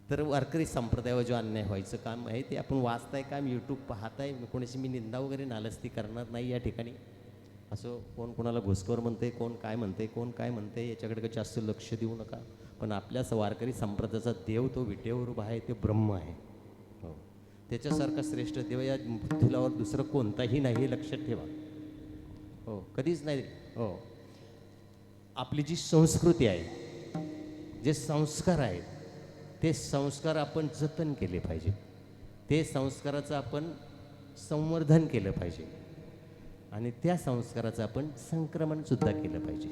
Speaker 2: तर वारकरी संप्रदायावर जो अन्याय व्हायचं काम आहे ते आपण वाचताय काम, यूट्यूब पाहताय. कोणाची मी निंदा वगैरे नालस्ती करणार नाही या ठिकाणी. असं कोण कोणाला घुसखोर म्हणते, कोण काय म्हणते, कोण काय म्हणते याच्याकडे जास्त लक्ष देऊ नका. पण आपल्या वारकरी संप्रदायाचा देव तो विटेवर उभा आहे, ते ब्रह्म आहे. हो, त्याच्यासारखा श्रेष्ठ देव या पृथ्वीवर दुसरं कोणताही नाही हे लक्षात ठेवा. हो, कधीच नाही. हो, आपली जी संस्कृती आहे, जे संस्कार आहेत, ते संस्कार आपण जतन केले पाहिजे. ते संस्काराचं आपण संवर्धन केलं पाहिजे आणि त्या संस्काराचं आपण संक्रमणसुद्धा केलं पाहिजे.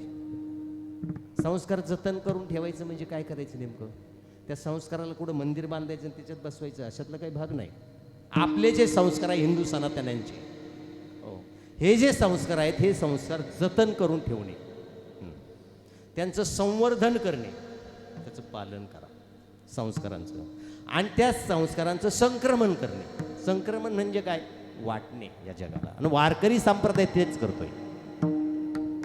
Speaker 2: संस्कार जतन करून ठेवायचं म्हणजे काय करायचं नेमकं? त्या संस्काराला कुठं मंदिर बांधायचं आणि त्याच्यात बसवायचं अशातला काही भाग नाही. आपले जे संस्कार आहे हिंदू सनातन्यांचे, हो, हे जे संस्कार आहेत हे संस्कार जतन करून ठेवणे, त्यांचं संवर्धन करणे, त्याचं पालन करा संस्कारांचं. आणि त्या संस्कारांचं संक्रमण करणे. संक्रमण म्हणजे काय? वाटणे या जगाला. आणि वारकरी संप्रदाय तेच करतोय.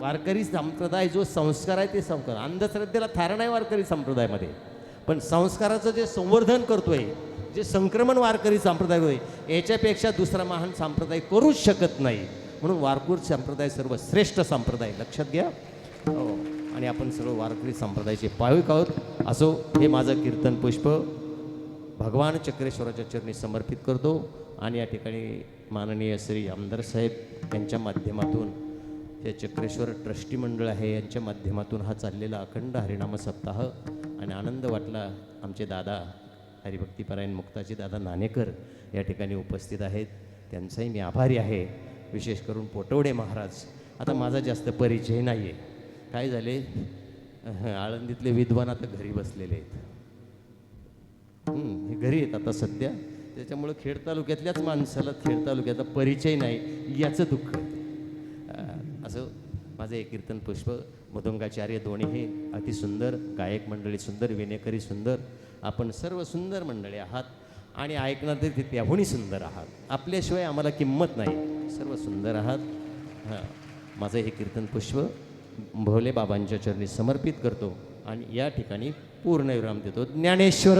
Speaker 2: वारकरी संप्रदाय जो संस्कार आहे ते संस्कार, अंधश्रद्धेला थार नाही वारकरी संप्रदायामध्ये. पण संस्काराचं जे संवर्धन करतोय, जे संक्रमण वारकरी संप्रदाय होय, याच्यापेक्षा दुसरा महान संप्रदाय करूच शकत नाही. म्हणून वारकरी संप्रदाय सर्व श्रेष्ठ संप्रदाय, लक्षात घ्या. हो, आणि आपण सर्व वारकरी संप्रदायाचे पाविक आहोत. असो, हे माझं कीर्तन पुष्प भगवान चक्रेश्वराच्या चरणी समर्पित करतो. आणि या ठिकाणी माननीय श्री आमदार साहेब यांच्या माध्यमातून, हे चक्रेश्वर ट्रस्टी मंडळ आहे यांच्या माध्यमातून हा चाललेला अखंड हरिनाम सप्ताह. आणि आनंद वाटला. आमचे दादा हरिभक्तीपरायण मुक्ताजी दादा नाणेकर या ठिकाणी उपस्थित आहेत, त्यांचाही मी आभारी आहे. विशेष करून पोटवडे महाराज. आता माझा जास्त परिचय नाही आहे. काय झाले, आळंदीतले विद्वान आता घरी बसलेले आहेत. हे घरी आहेत आता सध्या. त्याच्यामुळं खेड तालुक्यातल्याच माणसाला खेड तालुक्याचा परिचय नाही याचं दुःख. असं माझं एक कीर्तन पुष्प. मृदंगाचार्य दोन्ही हे अतिसुंदर, गायक मंडळी सुंदर, विनेकरी सुंदर, आपण सर्व सुंदर मंडळी आहात. आणि ऐकणार ते त्याहूनही सुंदर आहात. आपल्याशिवाय आम्हाला किंमत नाही, सर्व सुंदर आहात. हां, माझं हे कीर्तन पुष्प भोले बाबांच्या चरणी समर्पित करतो आणि या ठिकाणी पूर्ण विराम देतो. ज्ञानेश्वर